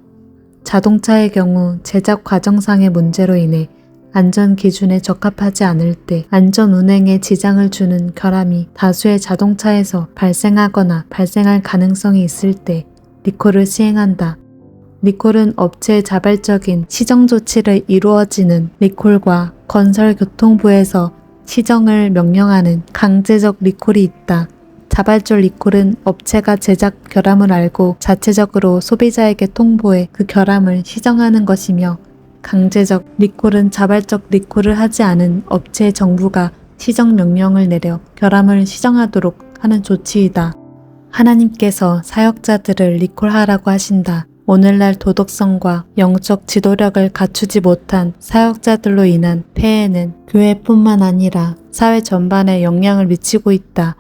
자동차의 경우 제작 과정상의 문제로 인해 안전 기준에 적합하지 않을 때 안전 운행에 지장을 주는 결함이 다수의 자동차에서 발생하거나 발생할 가능성이 있을 때 리콜을 시행한다. 리콜은 업체의 자발적인 시정 조치를 이루어지는 리콜과 건설교통부에서 시정을 명령하는 강제적 리콜이 있다. 자발적 리콜은 업체가 제작 결함을 알고 자체적으로 소비자에게 통보해 그 결함을 시정하는 것이며, 강제적 리콜은 자발적 리콜을 하지 않은 업체의 정부가 시정 명령을 내려 결함을 시정하도록 하는 조치이다. 하나님께서 사역자들을 리콜하라고 하신다. 오늘날 도덕성과 영적 지도력을 갖추지 못한 사역자들로 인한 폐해는 교회뿐만 아니라 사회 전반에 영향을 미치고 있다.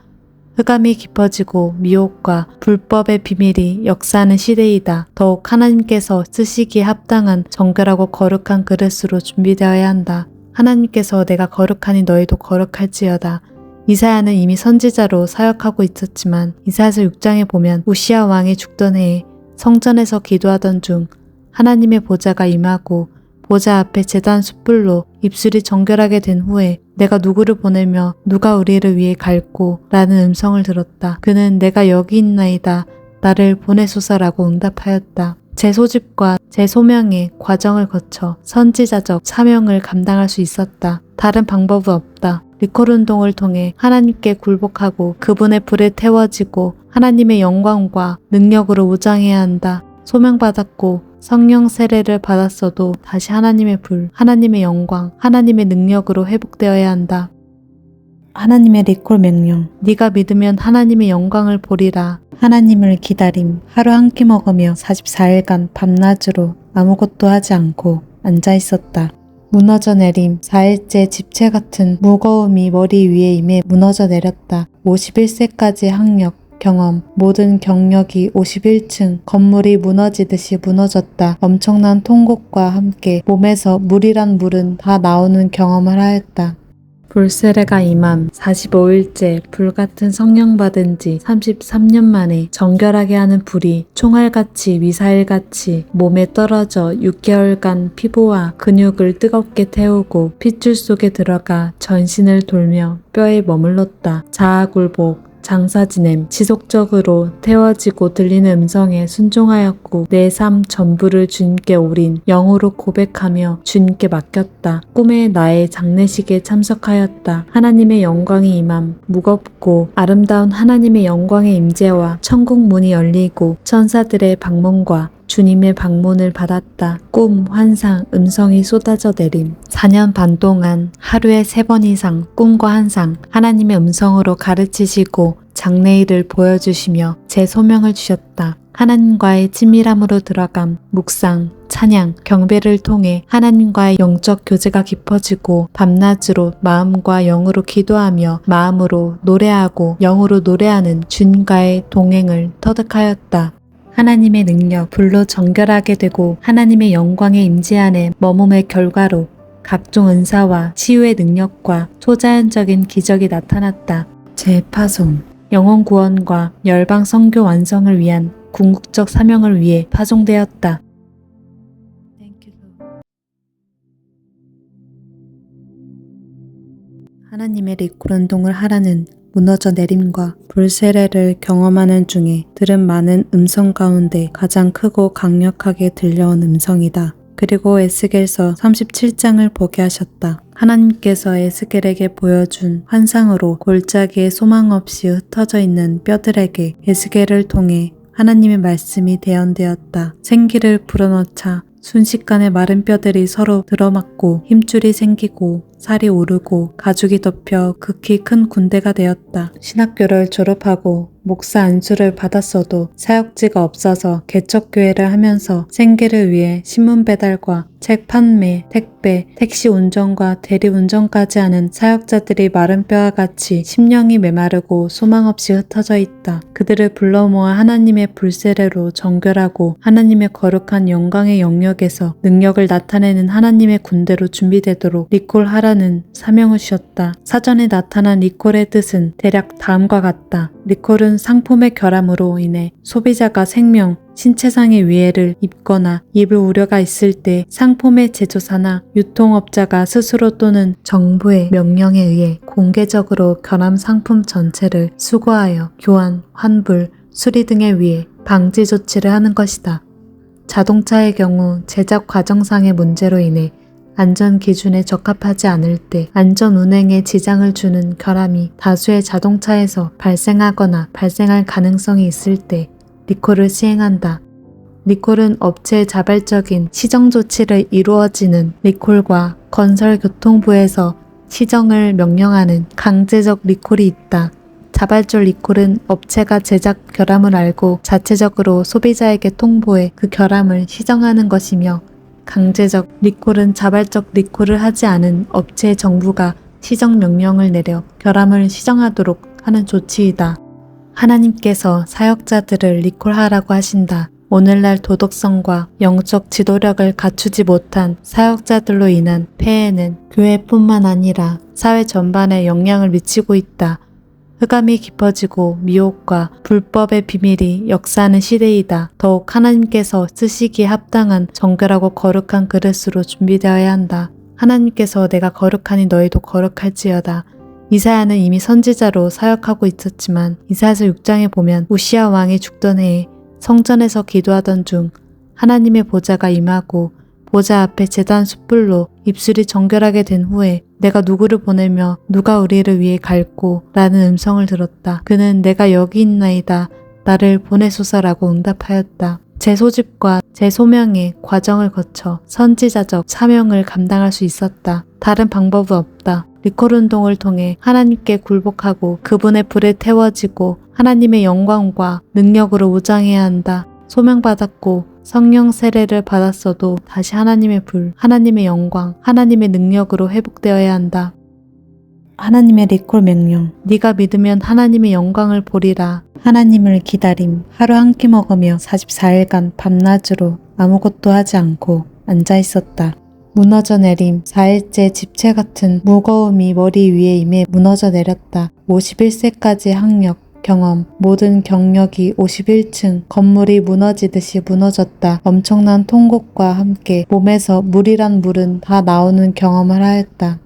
흑암이 깊어지고 미혹과 불법의 비밀이 역사하는 시대이다. 더욱 하나님께서 쓰시기에 합당한 정결하고 거룩한 그릇으로 준비되어야 한다. 하나님께서 내가 거룩하니 너희도 거룩할지어다. 이사야는 이미 선지자로 사역하고 있었지만 이사야서 6장에 보면 우시야 왕이 죽던 해에 성전에서 기도하던 중 하나님의 보좌가 임하고 보좌 앞에 제단 숯불로 입술이 정결하게 된 후에 내가 누구를 보내며 누가 우리를 위해 갈고 라는 음성을 들었다. 그는 내가 여기 있나이다. 나를 보내소서라고 응답하였다. 제 소집과 제 소명의 과정을 거쳐 선지자적 사명을 감당할 수 있었다. 다른 방법은 없다. 리콜 운동을 통해 하나님께 굴복하고 그분의 불에 태워지고 하나님의 영광과 능력으로 무장해야 한다. 소명받았고 성령 세례를 받았어도 다시 하나님의 불, 하나님의 영광, 하나님의 능력으로 회복되어야 한다. 하나님의 리콜 명령. 네가 믿으면 하나님의 영광을 보리라. 하나님을 기다림. 하루 한 끼 먹으며 44일간 밤낮으로 아무것도 하지 않고 앉아 있었다. 무너져 내림. 4일째 집체 같은 무거움이 머리 위에 임해 무너져 내렸다. 51세까지 학력, 경험, 모든 경력이 51층 건물이 무너지듯이 무너졌다. 엄청난 통곡과 함께 몸에서 물이란 물은 다 나오는 경험을 하였다. 불세례가 임함. 45일째 불같은 성령 받은 지 33년 만에 정결하게 하는 불이 총알같이 미사일같이 몸에 떨어져 6개월간 피부와 근육을 뜨겁게 태우고 핏줄 속에 들어가 전신을 돌며 뼈에 머물렀다. 자아굴복, 장사 지냄, 지속적으로 태워지고 들리는 음성에 순종하였고 내 삶 전부를 주님께 올인 영으로 고백하며 주님께 맡겼다. 꿈에 나의 장례식에 참석하였다. 하나님의 영광이 임함. 무겁고 아름다운 하나님의 영광의 임재와 천국 문이 열리고 천사들의 방문과 주님의 방문을 받았다. 꿈, 환상, 음성이 쏟아져 내림. 4년 반 동안 하루에 3번 이상 꿈과 환상, 하나님의 음성으로 가르치시고 장래일을 보여주시며 제 소명을 주셨다. 하나님과의 친밀함으로 들어감, 묵상, 찬양, 경배를 통해 하나님과의 영적 교제가 깊어지고 밤낮으로 마음과 영으로 기도하며 마음으로 노래하고 영으로 노래하는 주님과의 동행을 터득하였다. 하나님의 능력, 불로 정결하게 되고 하나님의 영광의 임재 안에 머뭄의 결과로 각종 은사와 치유의 능력과 초자연적인 기적이 나타났다. 재파송, 영혼 구원과 열방 선교 완성을 위한 궁극적 사명을 위해 파송되었다. 하나님의 리콜 운동을 하라는 무너져 내림과 불세례를 경험하는 중에 들은 많은 음성 가운데 가장 크고 강력하게 들려온 음성이다. 그리고 에스겔서 37장을 보게 하셨다. 하나님께서 에스겔에게 보여준 환상으로 골짜기에 소망 없이 흩어져 있는 뼈들에게 에스겔을 통해 하나님의 말씀이 대언되었다. 생기를 불어넣자 순식간에 마른 뼈들이 서로 들어맞고 힘줄이 생기고 살이 오르고 가죽이 덮여 극히 큰 군대가 되었다. 신학교를 졸업하고 목사 안수를 받았어도 사역지가 없어서 개척교회를 하면서 생계를 위해 신문 배달과 책 판매, 택배, 택시 운전과 대리 운전까지 하는 사역자들이 마른 뼈와 같이 심령이 메마르고 소망 없이 흩어져 있다. 그들을 불러 모아 하나님의 불세례로 정결하고 하나님의 거룩한 영광의 영역에서 능력을 나타내는 하나님의 군대로 준비되도록 리콜하라는 사명을 주셨다. 사전에 나타난 리콜의 뜻은 대략 다음과 같다. 리콜은 상품의 결함으로 인해 소비자가 생명, 신체상의 위해를 입거나 입을 우려가 있을 때 상품의 제조사나 유통업자가 스스로 또는 정부의 명령에 의해 공개적으로 결함 상품 전체를 수거하여 교환, 환불, 수리 등에 위해 방지 조치를 하는 것이다. 자동차의 경우 제작 과정상의 문제로 인해 안전 기준에 적합하지 않을 때 안전 운행에 지장을 주는 결함이 다수의 자동차에서 발생하거나 발생할 가능성이 있을 때 리콜을 시행한다. 리콜은 업체의 자발적인 시정 조치를 이루어지는 리콜과 건설교통부에서 시정을 명령하는 강제적 리콜이 있다. 자발적 리콜은 업체가 제작 결함을 알고 자체적으로 소비자에게 통보해 그 결함을 시정하는 것이며 강제적 리콜은 자발적 리콜을 하지 않은 업체의 정부가 시정 명령을 내려 결함을 시정하도록 하는 조치이다. 하나님께서 사역자들을 리콜하라고 하신다. 오늘날 도덕성과 영적 지도력을 갖추지 못한 사역자들로 인한 폐해는 교회뿐만 아니라 사회 전반에 영향을 미치고 있다. 흑암이 깊어지고 미혹과 불법의 비밀이 역사하는 시대이다. 더욱 하나님께서 쓰시기에 합당한 정결하고 거룩한 그릇으로 준비되어야 한다. 하나님께서 내가 거룩하니 너희도 거룩할지어다. 이사야는 이미 선지자로 사역하고 있었지만 이사야서 6장에 보면 우시야 왕이 죽던 해에 성전에서 기도하던 중 하나님의 보좌가 임하고 보좌 앞에 제단 숯불로 입술이 정결하게 된 후에 내가 누구를 보내며 누가 우리를 위해 갈고 라는 음성을 들었다. 그는 내가 여기 있나이다. 나를 보내소서라고 응답하였다. 제 소집과 제 소명의 과정을 거쳐 선지자적 사명을 감당할 수 있었다. 다른 방법은 없다. 리콜 운동을 통해 하나님께 굴복하고 그분의 불에 태워지고 하나님의 영광과 능력으로 무장해야 한다. 소명받았고 성령 세례를 받았어도 다시 하나님의 불, 하나님의 영광, 하나님의 능력으로 회복되어야 한다. 하나님의 리콜 명령. 네가 믿으면 하나님의 영광을 보리라. 하나님을 기다림. 하루 한 끼 먹으며 44일간 밤낮으로 아무것도 하지 않고 앉아 있었다. 무너져 내림. 4일째 집체 같은 무거움이 머리 위에 임해 무너져 내렸다. 51세까지 학력, 경험, 모든 경력이 51층 건물이 무너지듯이 무너졌다. 엄청난 통곡과 함께 몸에서 물이란 물은 다 나오는 경험을 하였다.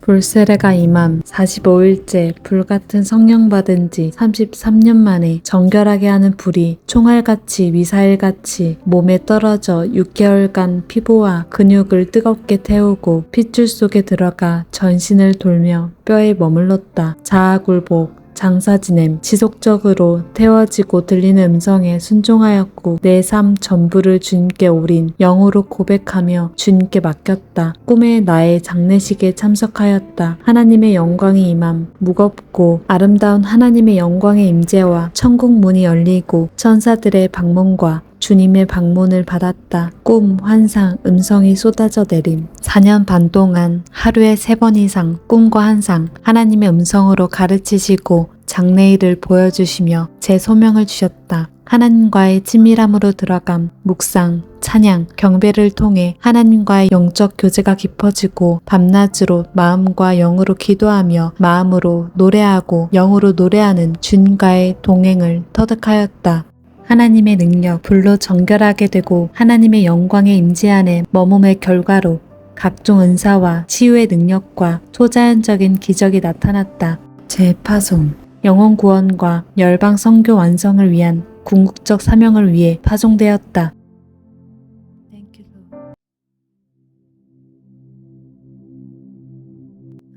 불세례가 임함. 45일째 불같은 성령 받은 지 33년 만에 정결하게 하는 불이 총알같이 미사일같이 몸에 떨어져 6개월간 피부와 근육을 뜨겁게 태우고 핏줄 속에 들어가 전신을 돌며 뼈에 머물렀다. 자아굴복, 장사 지냄, 지속적으로 태워지고 들리는 음성에 순종하였고 내 삶 전부를 주님께 올인 영으로 고백하며 주님께 맡겼다. 꿈에 나의 장례식에 참석하였다. 하나님의 영광이 임함. 무겁고 아름다운 하나님의 영광의 임재와 천국 문이 열리고 천사들의 방문과 주님의 방문을 받았다. 꿈, 환상, 음성이 쏟아져 내림. 4년 반 동안 하루에 3번 이상 꿈과 환상, 하나님의 음성으로 가르치시고 장래일을 보여주시며 제 소명을 주셨다. 하나님과의 친밀함으로 들어감, 묵상, 찬양, 경배를 통해 하나님과의 영적 교제가 깊어지고 밤낮으로 마음과 영으로 기도하며 마음으로 노래하고 영으로 노래하는 주님과의 동행을 터득하였다. 하나님의 능력, 불로 정결하게 되고 하나님의 영광의 임재 안에 머뭄의 결과로 각종 은사와 치유의 능력과 초자연적인 기적이 나타났다. 재파송, 영혼 구원과 열방 선교 완성을 위한 궁극적 사명을 위해 파송되었다.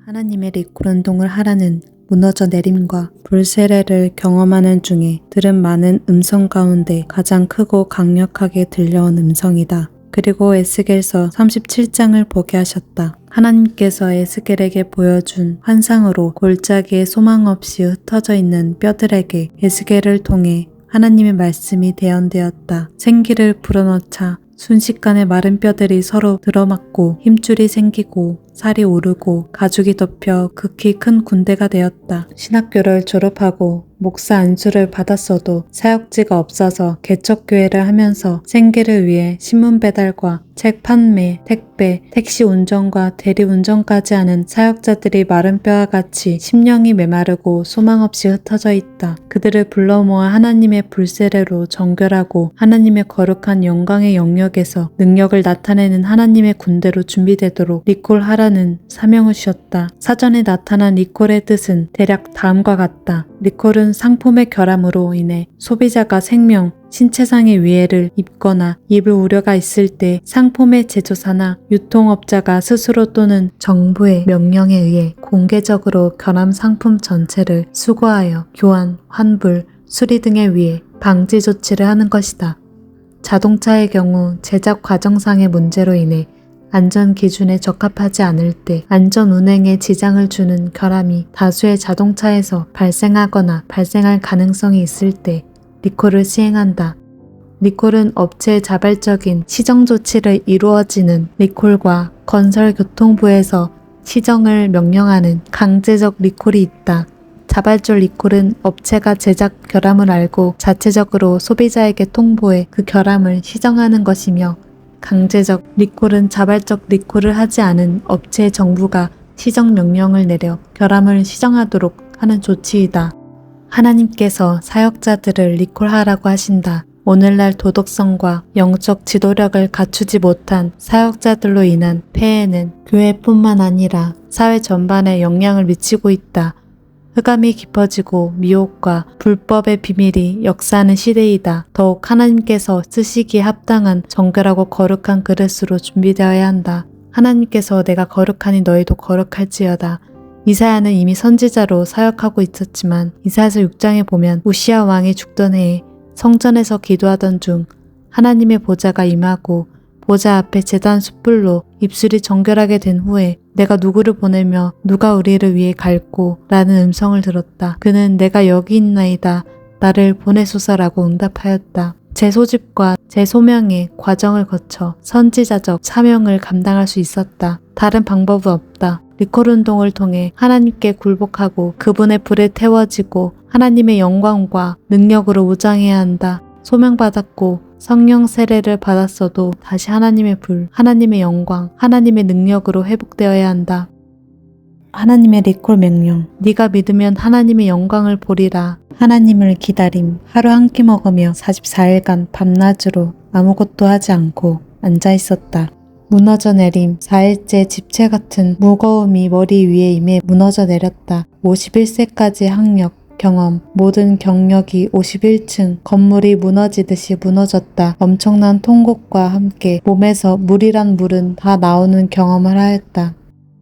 하나님의 리콜 운동을 하라는 무너져 내림과 불세례를 경험하는 중에 들은 많은 음성 가운데 가장 크고 강력하게 들려온 음성이다. 그리고 에스겔서 37장을 보게 하셨다. 하나님께서 에스겔에게 보여준 환상으로 골짜기에 소망 없이 흩어져 있는 뼈들에게 에스겔을 통해 하나님의 말씀이 대언되었다. 생기를 불어넣자 순식간에 마른 뼈들이 서로 들어맞고 힘줄이 생기고 살이 오르고 가죽이 덮여 극히 큰 군대가 되었다. 신학교를 졸업하고 목사 안수를 받았어도 사역지가 없어서 개척교회를 하면서 생계를 위해 신문 배달과 책 판매, 택배, 택시 운전과 대리 운전까지 하는 사역자들이 마른 뼈와 같이 심령이 메마르고 소망 없이 흩어져 있다. 그들을 불러 모아 하나님의 불세례로 정결하고 하나님의 거룩한 영광의 영역에서 능력을 나타내는 하나님의 군대로 준비되도록 리콜하라는 사명을 주셨다. 사전에 나타난 리콜의 뜻은 대략 다음과 같다. 리콜은 상품의 결함으로 인해 소비자가 생명, 신체상의 위해를 입거나 입을 우려가 있을 때 상품의 제조사나 유통업자가 스스로 또는 정부의 명령에 의해 공개적으로 결함 상품 전체를 수거하여 교환, 환불, 수리 등에 위해 방지 조치를 하는 것이다. 자동차의 경우 제작 과정상의 문제로 인해 안전 기준에 적합하지 않을 때 안전 운행에 지장을 주는 결함이 다수의 자동차에서 발생하거나 발생할 가능성이 있을 때 리콜을 시행한다. 리콜은 업체의 자발적인 시정 조치를 이루어지는 리콜과 건설교통부에서 시정을 명령하는 강제적 리콜이 있다. 자발적 리콜은 업체가 제작 결함을 알고 자체적으로 소비자에게 통보해 그 결함을 시정하는 것이며 강제적 리콜은 자발적 리콜을 하지 않은 업체의 정부가 시정 명령을 내려 결함을 시정하도록 하는 조치이다. 하나님께서 사역자들을 리콜하라고 하신다. 오늘날 도덕성과 영적 지도력을 갖추지 못한 사역자들로 인한 폐해는 교회뿐만 아니라 사회 전반에 영향을 미치고 있다. 흑암이 깊어지고 미혹과 불법의 비밀이 역사하는 시대이다. 더욱 하나님께서 쓰시기에 합당한 정결하고 거룩한 그릇으로 준비되어야 한다. 하나님께서 내가 거룩하니 너희도 거룩할지어다. 이사야는 이미 선지자로 사역하고 있었지만 이사야서 6장에 보면 우시야 왕이 죽던 해에 성전에서 기도하던 중 하나님의 보좌가 임하고 보좌 앞에 제단 숯불로 입술이 정결하게 된 후에 내가 누구를 보내며 누가 우리를 위해 갈고 라는 음성을 들었다. 그는 내가 여기 있나이다. 나를 보내소서라고 응답하였다. 제 소집과 제 소명의 과정을 거쳐 선지자적 사명을 감당할 수 있었다. 다른 방법은 없다. 리콜 운동을 통해 하나님께 굴복하고 그분의 불에 태워지고 하나님의 영광과 능력으로 우장해야 한다. 소명받았고 성령 세례를 받았어도 다시 하나님의 불, 하나님의 영광, 하나님의 능력으로 회복되어야 한다. 하나님의 리콜 명령. 네가 믿으면 하나님의 영광을 보리라. 하나님을 기다림. 하루 한 끼 먹으며 44일간 밤낮으로 아무것도 하지 않고 앉아 있었다. 무너져 내림. 4일째 집체 같은 무거움이 머리 위에 임해 무너져 내렸다. 51세까지 학력, 경험, 모든 경력이 51층 건물이 무너지듯이 무너졌다. 엄청난 통곡과 함께 몸에서 물이란 물은 다 나오는 경험을 하였다.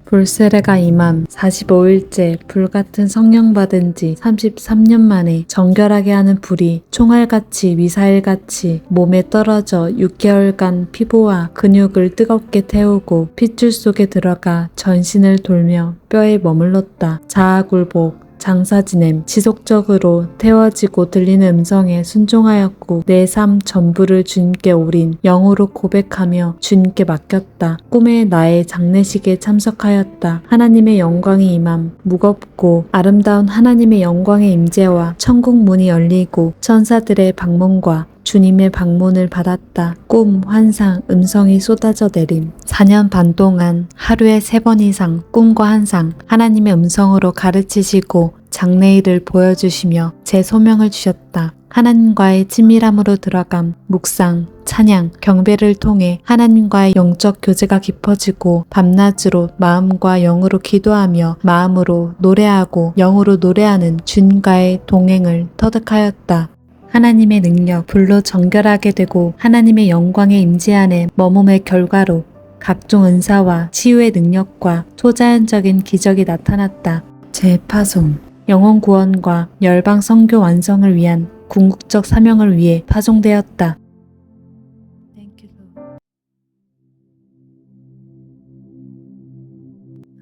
불세례가 임함. 45일째 불같은 성령 받은 지 33년 만에 정결하게 하는 불이 총알같이 미사일같이 몸에 떨어져 6개월간 피부와 근육을 뜨겁게 태우고 핏줄 속에 들어가 전신을 돌며 뼈에 머물렀다. 자아굴복, 장사 지냄, 지속적으로 태워지고 들리는 음성에 순종하였고 내 삶 전부를 주님께 올인 영으로 고백하며 주님께 맡겼다. 꿈에 나의 장례식에 참석하였다. 하나님의 영광이 임함. 무겁고 아름다운 하나님의 영광의 임재와 천국 문이 열리고 천사들의 방문과 주님의 방문을 받았다. 꿈, 환상, 음성이 쏟아져 내림. 4년 반 동안 하루에 3번 이상 꿈과 환상, 하나님의 음성으로 가르치시고 장래일을 보여주시며 제 소명을 주셨다. 하나님과의 친밀함으로 들어감, 묵상, 찬양, 경배를 통해 하나님과의 영적 교제가 깊어지고 밤낮으로 마음과 영으로 기도하며 마음으로 노래하고 영으로 노래하는 주님과의 동행을 터득하였다. 하나님의 능력, 불로 정결하게 되고 하나님의 영광의 임재 안에 머뭄의 결과로 각종 은사와 치유의 능력과 초자연적인 기적이 나타났다. 재파송, 영혼 구원과 열방 선교 완성을 위한 궁극적 사명을 위해 파송되었다.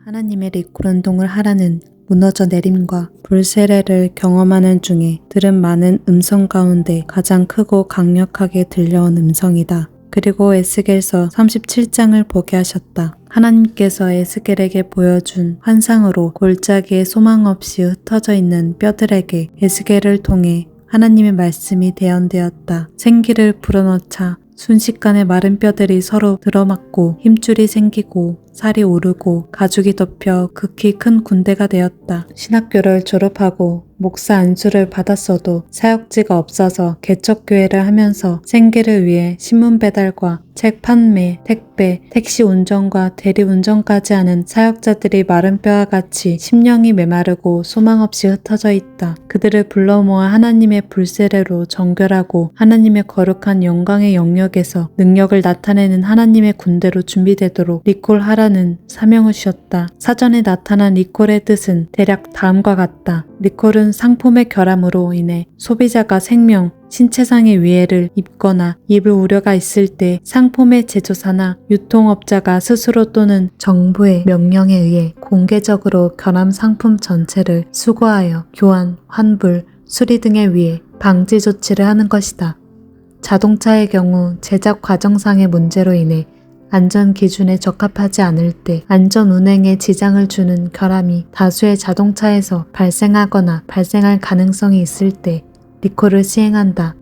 하나님의 리콜 운동을 하라는 무너져 내림과 불세례를 경험하는 중에 들은 많은 음성 가운데 가장 크고 강력하게 들려온 음성이다. 그리고 에스겔서 37장을 보게 하셨다. 하나님께서 에스겔에게 보여준 환상으로 골짜기에 소망 없이 흩어져 있는 뼈들에게 에스겔을 통해 하나님의 말씀이 대언되었다. 생기를 불어넣자 순식간에 마른 뼈들이 서로 들어맞고 힘줄이 생기고 살이 오르고 가죽이 덮여 극히 큰 군대가 되었다. 신학교를 졸업하고 목사 안수를 받았어도 사역지가 없어서 개척교회를 하면서 생계를 위해 신문 배달과 책 판매, 택배, 택시 운전과 대리 운전까지 하는 사역자들이 마른 뼈와 같이 심령이 메마르고 소망 없이 흩어져 있다. 그들을 불러 모아 하나님의 불세례로 정결하고 하나님의 거룩한 영광의 영역에서 능력을 나타내는 하나님의 군대로 준비되도록 리콜하라는 사명을 주셨다. 사전에 나타난 리콜의 뜻은 대략 다음과 같다. 리콜은 상품의 결함으로 인해 소비자가 생명, 신체상의 위해를 입거나 입을 우려가 있을 때 상품의 제조사나 유통업자가 스스로 또는 정부의 명령에 의해 공개적으로 결함 상품 전체를 수거하여 교환, 환불, 수리 등에 위해 방지 조치를 하는 것이다. 자동차의 경우 제작 과정상의 문제로 인해 안전 기준에 적합하지 않을 때 안전 운행에 지장을 주는 결함이 다수의 자동차에서 발생하거나 발생할 가능성이 있을 때 리콜을 시행한다.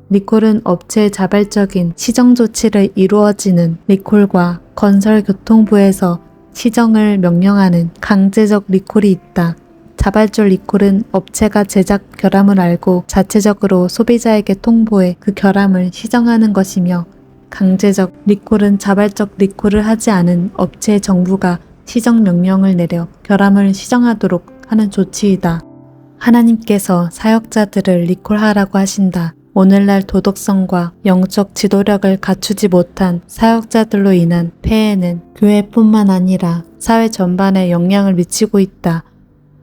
리콜은 업체의 자발적인 시정 조치를 이루어지는 리콜과 건설교통부에서 시정을 명령하는 강제적 리콜이 있다. 자발적 리콜은 업체가 제작 결함을 알고 자체적으로 소비자에게 통보해 그 결함을 시정하는 것이며, 강제적 리콜은 자발적 리콜을 하지 않은 업체의 정부가 시정 명령을 내려 결함을 시정하도록 하는 조치이다. 하나님께서 사역자들을 리콜하라고 하신다. 오늘날 도덕성과 영적 지도력을 갖추지 못한 사역자들로 인한 폐해는 교회뿐만 아니라 사회 전반에 영향을 미치고 있다.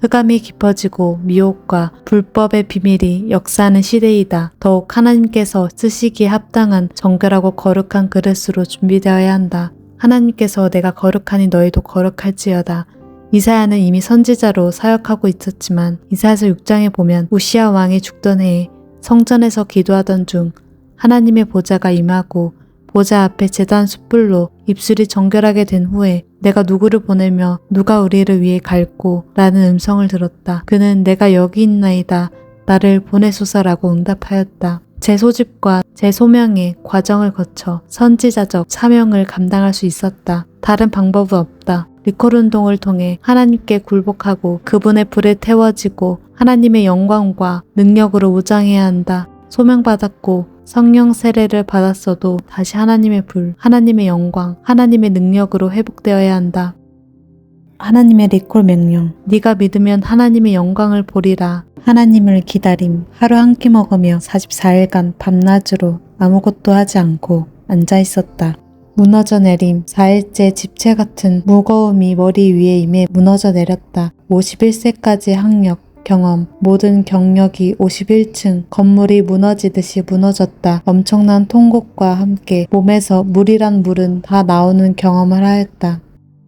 흑암이 깊어지고 미혹과 불법의 비밀이 역사하는 시대이다. 더욱 하나님께서 쓰시기에 합당한 정결하고 거룩한 그릇으로 준비되어야 한다. 하나님께서 내가 거룩하니 너희도 거룩할지어다. 이사야는 이미 선지자로 사역하고 있었지만 이사야서 6장에 보면 우시야 왕이 죽던 해에 성전에서 기도하던 중 하나님의 보좌가 임하고 보좌 앞에 제단 숯불로 입술이 정결하게 된 후에 내가 누구를 보내며 누가 우리를 위해 갈고 라는 음성을 들었다. 그는 내가 여기 있나이다. 나를 보내소서라고 응답하였다. 재소집과 재소명의 과정을 거쳐 선지자적 사명을 감당할 수 있었다. 다른 방법은 없다. 리콜 운동을 통해 하나님께 굴복하고 그분의 불에 태워지고 하나님의 영광과 능력으로 우장해야 한다. 소명받았고 성령 세례를 받았어도 다시 하나님의 불, 하나님의 영광, 하나님의 능력으로 회복되어야 한다. 하나님의 리콜 명령. 네가 믿으면 하나님의 영광을 보리라. 하나님을 기다림. 하루 한 끼 먹으며 44일간 밤낮으로 아무것도 하지 않고 앉아 있었다. 무너져 내림. 4일째 집체 같은 무거움이 머리 위에 임해 무너져 내렸다. 51세까지 학력, 경험, 모든 경력이 51층 건물이 무너지듯이 무너졌다. 엄청난 통곡과 함께 몸에서 물이란 물은 다 나오는 경험을 하였다.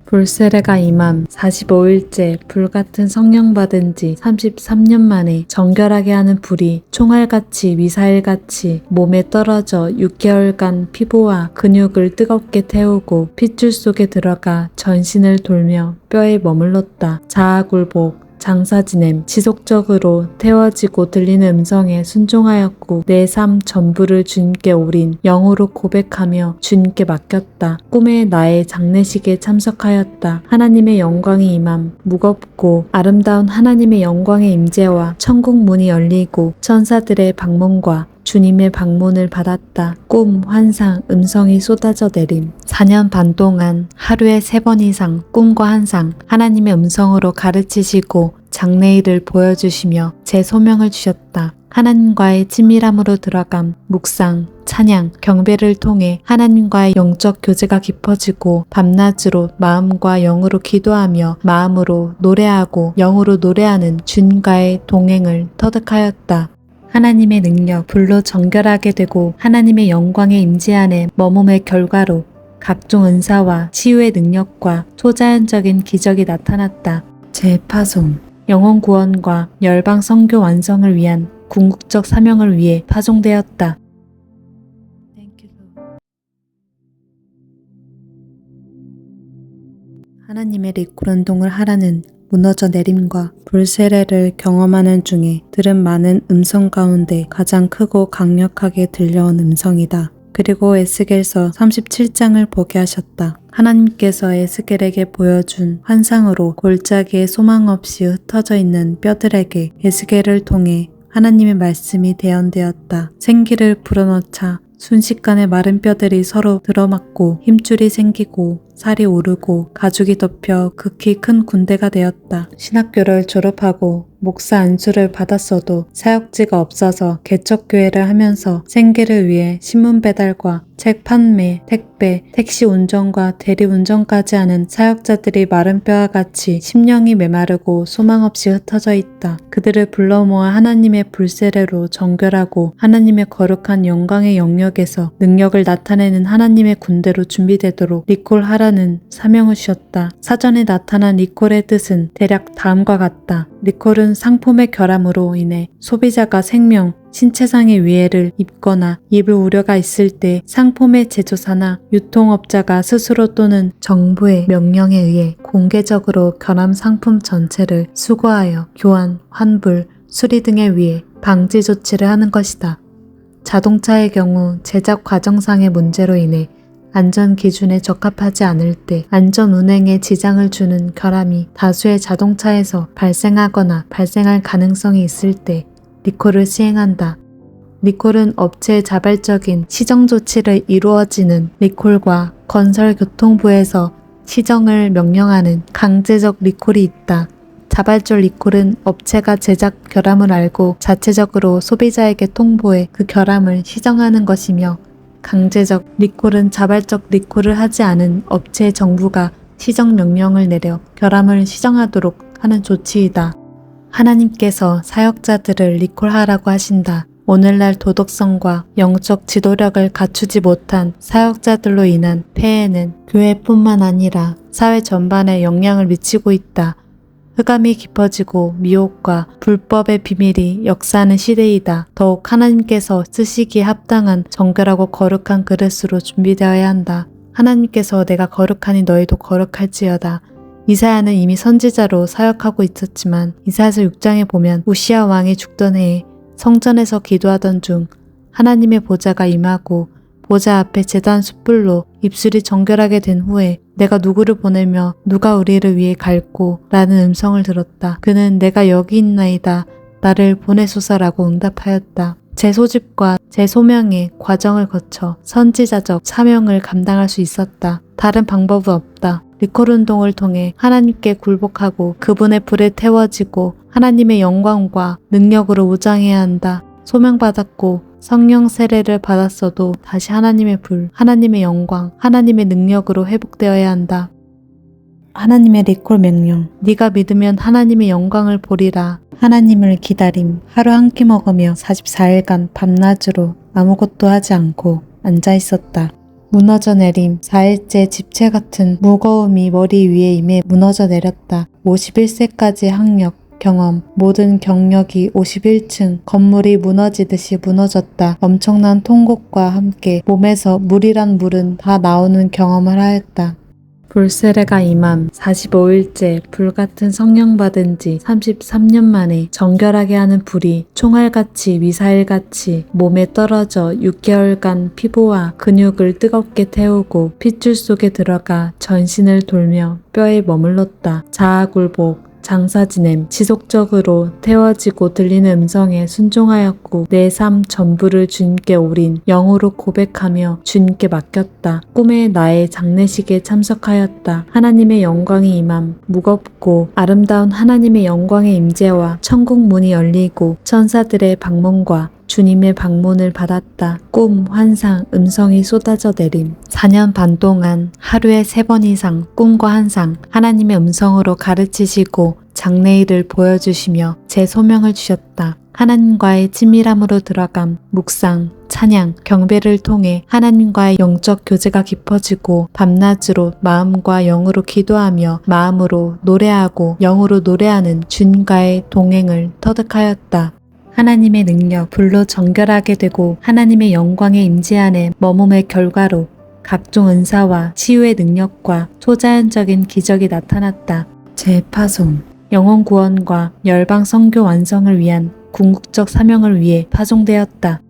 불세례가 임함. 45일째 불같은 성령 받은 지 33년 만에 정결하게 하는 불이 총알같이 미사일같이 몸에 떨어져 6개월간 피부와 근육을 뜨겁게 태우고 핏줄 속에 들어가 전신을 돌며 뼈에 머물렀다. 자아굴복, 장사 지냄, 지속적으로 태워지고 들리는 음성에 순종하였고 내 삶 전부를 주님께 올인 영으로 고백하며 주님께 맡겼다. 꿈에 나의 장례식에 참석하였다. 하나님의 영광이 임함. 무겁고 아름다운 하나님의 영광의 임재와 천국 문이 열리고 천사들의 방문과 주님의 방문을 받았다. 꿈, 환상, 음성이 쏟아져 내림. 4년 반 동안 하루에 3번 이상 꿈과 환상, 하나님의 음성으로 가르치시고 장래일을 보여주시며 제 소명을 주셨다. 하나님과의 친밀함으로 들어감, 묵상, 찬양, 경배를 통해 하나님과의 영적 교제가 깊어지고 밤낮으로 마음과 영으로 기도하며 마음으로 노래하고 영으로 노래하는 주님과의 동행을 터득하였다. 하나님의 능력, 불로 정결하게 되고 하나님의 영광의 임재 안에 머뭄의 결과로 각종 은사와 치유의 능력과 초자연적인 기적이 나타났다. 재파송, 영혼 구원과 열방 선교 완성을 위한 궁극적 사명을 위해 파송되었다. 하나님의 리콜 운동을 하라는 무너져 내림과 불세례를 경험하는 중에 들은 많은 음성 가운데 가장 크고 강력하게 들려온 음성이다. 그리고 에스겔서 37장을 보게 하셨다. 하나님께서 에스겔에게 보여준 환상으로 골짜기에 소망 없이 흩어져 있는 뼈들에게 에스겔을 통해 하나님의 말씀이 대언되었다. 생기를 불어넣자 순식간에 마른 뼈들이 서로 들어맞고 힘줄이 생기고 살이 오르고 가죽이 덮여 극히 큰 군대가 되었다. 신학교를 졸업하고 목사 안수를 받았어도 사역지가 없어서 개척교회를 하면서 생계를 위해 신문 배달과 책 판매, 택배, 택시 운전과 대리 운전까지 하는 사역자들이 마른 뼈와 같이 심령이 메마르고 소망 없이 흩어져 있다. 그들을 불러 모아 하나님의 불세례로 정결하고 하나님의 거룩한 영광의 영역에서 능력을 나타내는 하나님의 군대로 준비되도록 리콜하라는 사명을 주셨다. 사전에 나타난 리콜의 뜻은 대략 다음과 같다. 리콜은 상품의 결함으로 인해 소비자가 생명, 신체상의 위해를 입거나 입을 우려가 있을 때 상품의 제조사나 유통업자가 스스로 또는 정부의 명령에 의해 공개적으로 결함 상품 전체를 수거하여 교환, 환불, 수리 등에 위해 방지 조치를 하는 것이다. 자동차의 경우 제작 과정상의 문제로 인해 안전 기준에 적합하지 않을 때, 안전 운행에 지장을 주는 결함이 다수의 자동차에서 발생하거나 발생할 가능성이 있을 때 리콜을 시행한다. 리콜은 업체의 자발적인 시정 조치를 이루어지는 리콜과 건설교통부에서 시정을 명령하는 강제적 리콜이 있다. 자발적 리콜은 업체가 제작 결함을 알고 자체적으로 소비자에게 통보해 그 결함을 시정하는 것이며, 강제적 리콜은 자발적 리콜을 하지 않은 업체의 정부가 시정 명령을 내려 결함을 시정하도록 하는 조치이다. 하나님께서 사역자들을 리콜하라고 하신다. 오늘날 도덕성과 영적 지도력을 갖추지 못한 사역자들로 인한 폐해는 교회뿐만 아니라 사회 전반에 영향을 미치고 있다. 흑암이 깊어지고 미혹과 불법의 비밀이 역사하는 시대이다. 더욱 하나님께서 쓰시기에 합당한 정결하고 거룩한 그릇으로 준비되어야 한다. 하나님께서 내가 거룩하니 너희도 거룩할지어다. 이사야는 이미 선지자로 사역하고 있었지만 이사야서 6장에 보면 우시야 왕이 죽던 해에 성전에서 기도하던 중 하나님의 보좌가 임하고 보좌 앞에 제단 숯불로 입술이 정결하게 된 후에 내가 누구를 보내며 누가 우리를 위해 갈고 라는 음성을 들었다. 그는 내가 여기 있나이다. 나를 보내소서라고 응답하였다. 재소집과 재소명의 과정을 거쳐 선지자적 사명을 감당할 수 있었다. 다른 방법은 없다. 리콜 운동을 통해 하나님께 굴복하고 그분의 불에 태워지고 하나님의 영광과 능력으로 무장해야 한다. 소명받았고 성령 세례를 받았어도 다시 하나님의 불, 하나님의 영광, 하나님의 능력으로 회복되어야 한다. 하나님의 리콜 명령. 네가 믿으면 하나님의 영광을 보리라. 하나님을 기다림. 하루 한 끼 먹으며 44일간 밤낮으로 아무것도 하지 않고 앉아 있었다. 무너져 내림. 4일째 집체 같은 무거움이 머리 위에 임해 무너져 내렸다. 51세까지 학력, 경험, 모든 경력이 51층 건물이 무너지듯이 무너졌다. 엄청난 통곡과 함께 몸에서 물이란 물은 다 나오는 경험을 하였다. 불세례가 임함. 45일째 불같은 성령 받은 지 33년 만에 정결하게 하는 불이 총알같이 미사일같이 몸에 떨어져 6개월간 피부와 근육을 뜨겁게 태우고 핏줄 속에 들어가 전신을 돌며 뼈에 머물렀다. 자아굴복, 장사지냄, 지속적으로 태워지고 들리는 음성에 순종하였고 내 삶 전부를 주님께 올인 영으로 고백하며 주님께 맡겼다. 꿈에 나의 장례식에 참석하였다. 하나님의 영광이 임함. 무겁고 아름다운 하나님의 영광의 임재와 천국 문이 열리고 천사들의 방문과 주님의 방문을 받았다. 꿈, 환상, 음성이 쏟아져 내림. 4년 반 동안 하루에 3번 이상 꿈과 환상, 하나님의 음성으로 가르치시고 장래일을 보여주시며 제 소명을 주셨다. 하나님과의 친밀함으로 들어감, 묵상, 찬양, 경배를 통해 하나님과의 영적 교제가 깊어지고 밤낮으로 마음과 영으로 기도하며 마음으로 노래하고 영으로 노래하는 주님과의 동행을 터득하였다. 하나님의 능력, 불로 정결하게 되고 하나님의 영광의 임재 안에 머뭄의 결과로 각종 은사와 치유의 능력과 초자연적인 기적이 나타났다. 재파송, 영혼 구원과 열방 선교 완성을 위한 궁극적 사명을 위해 파송되었다.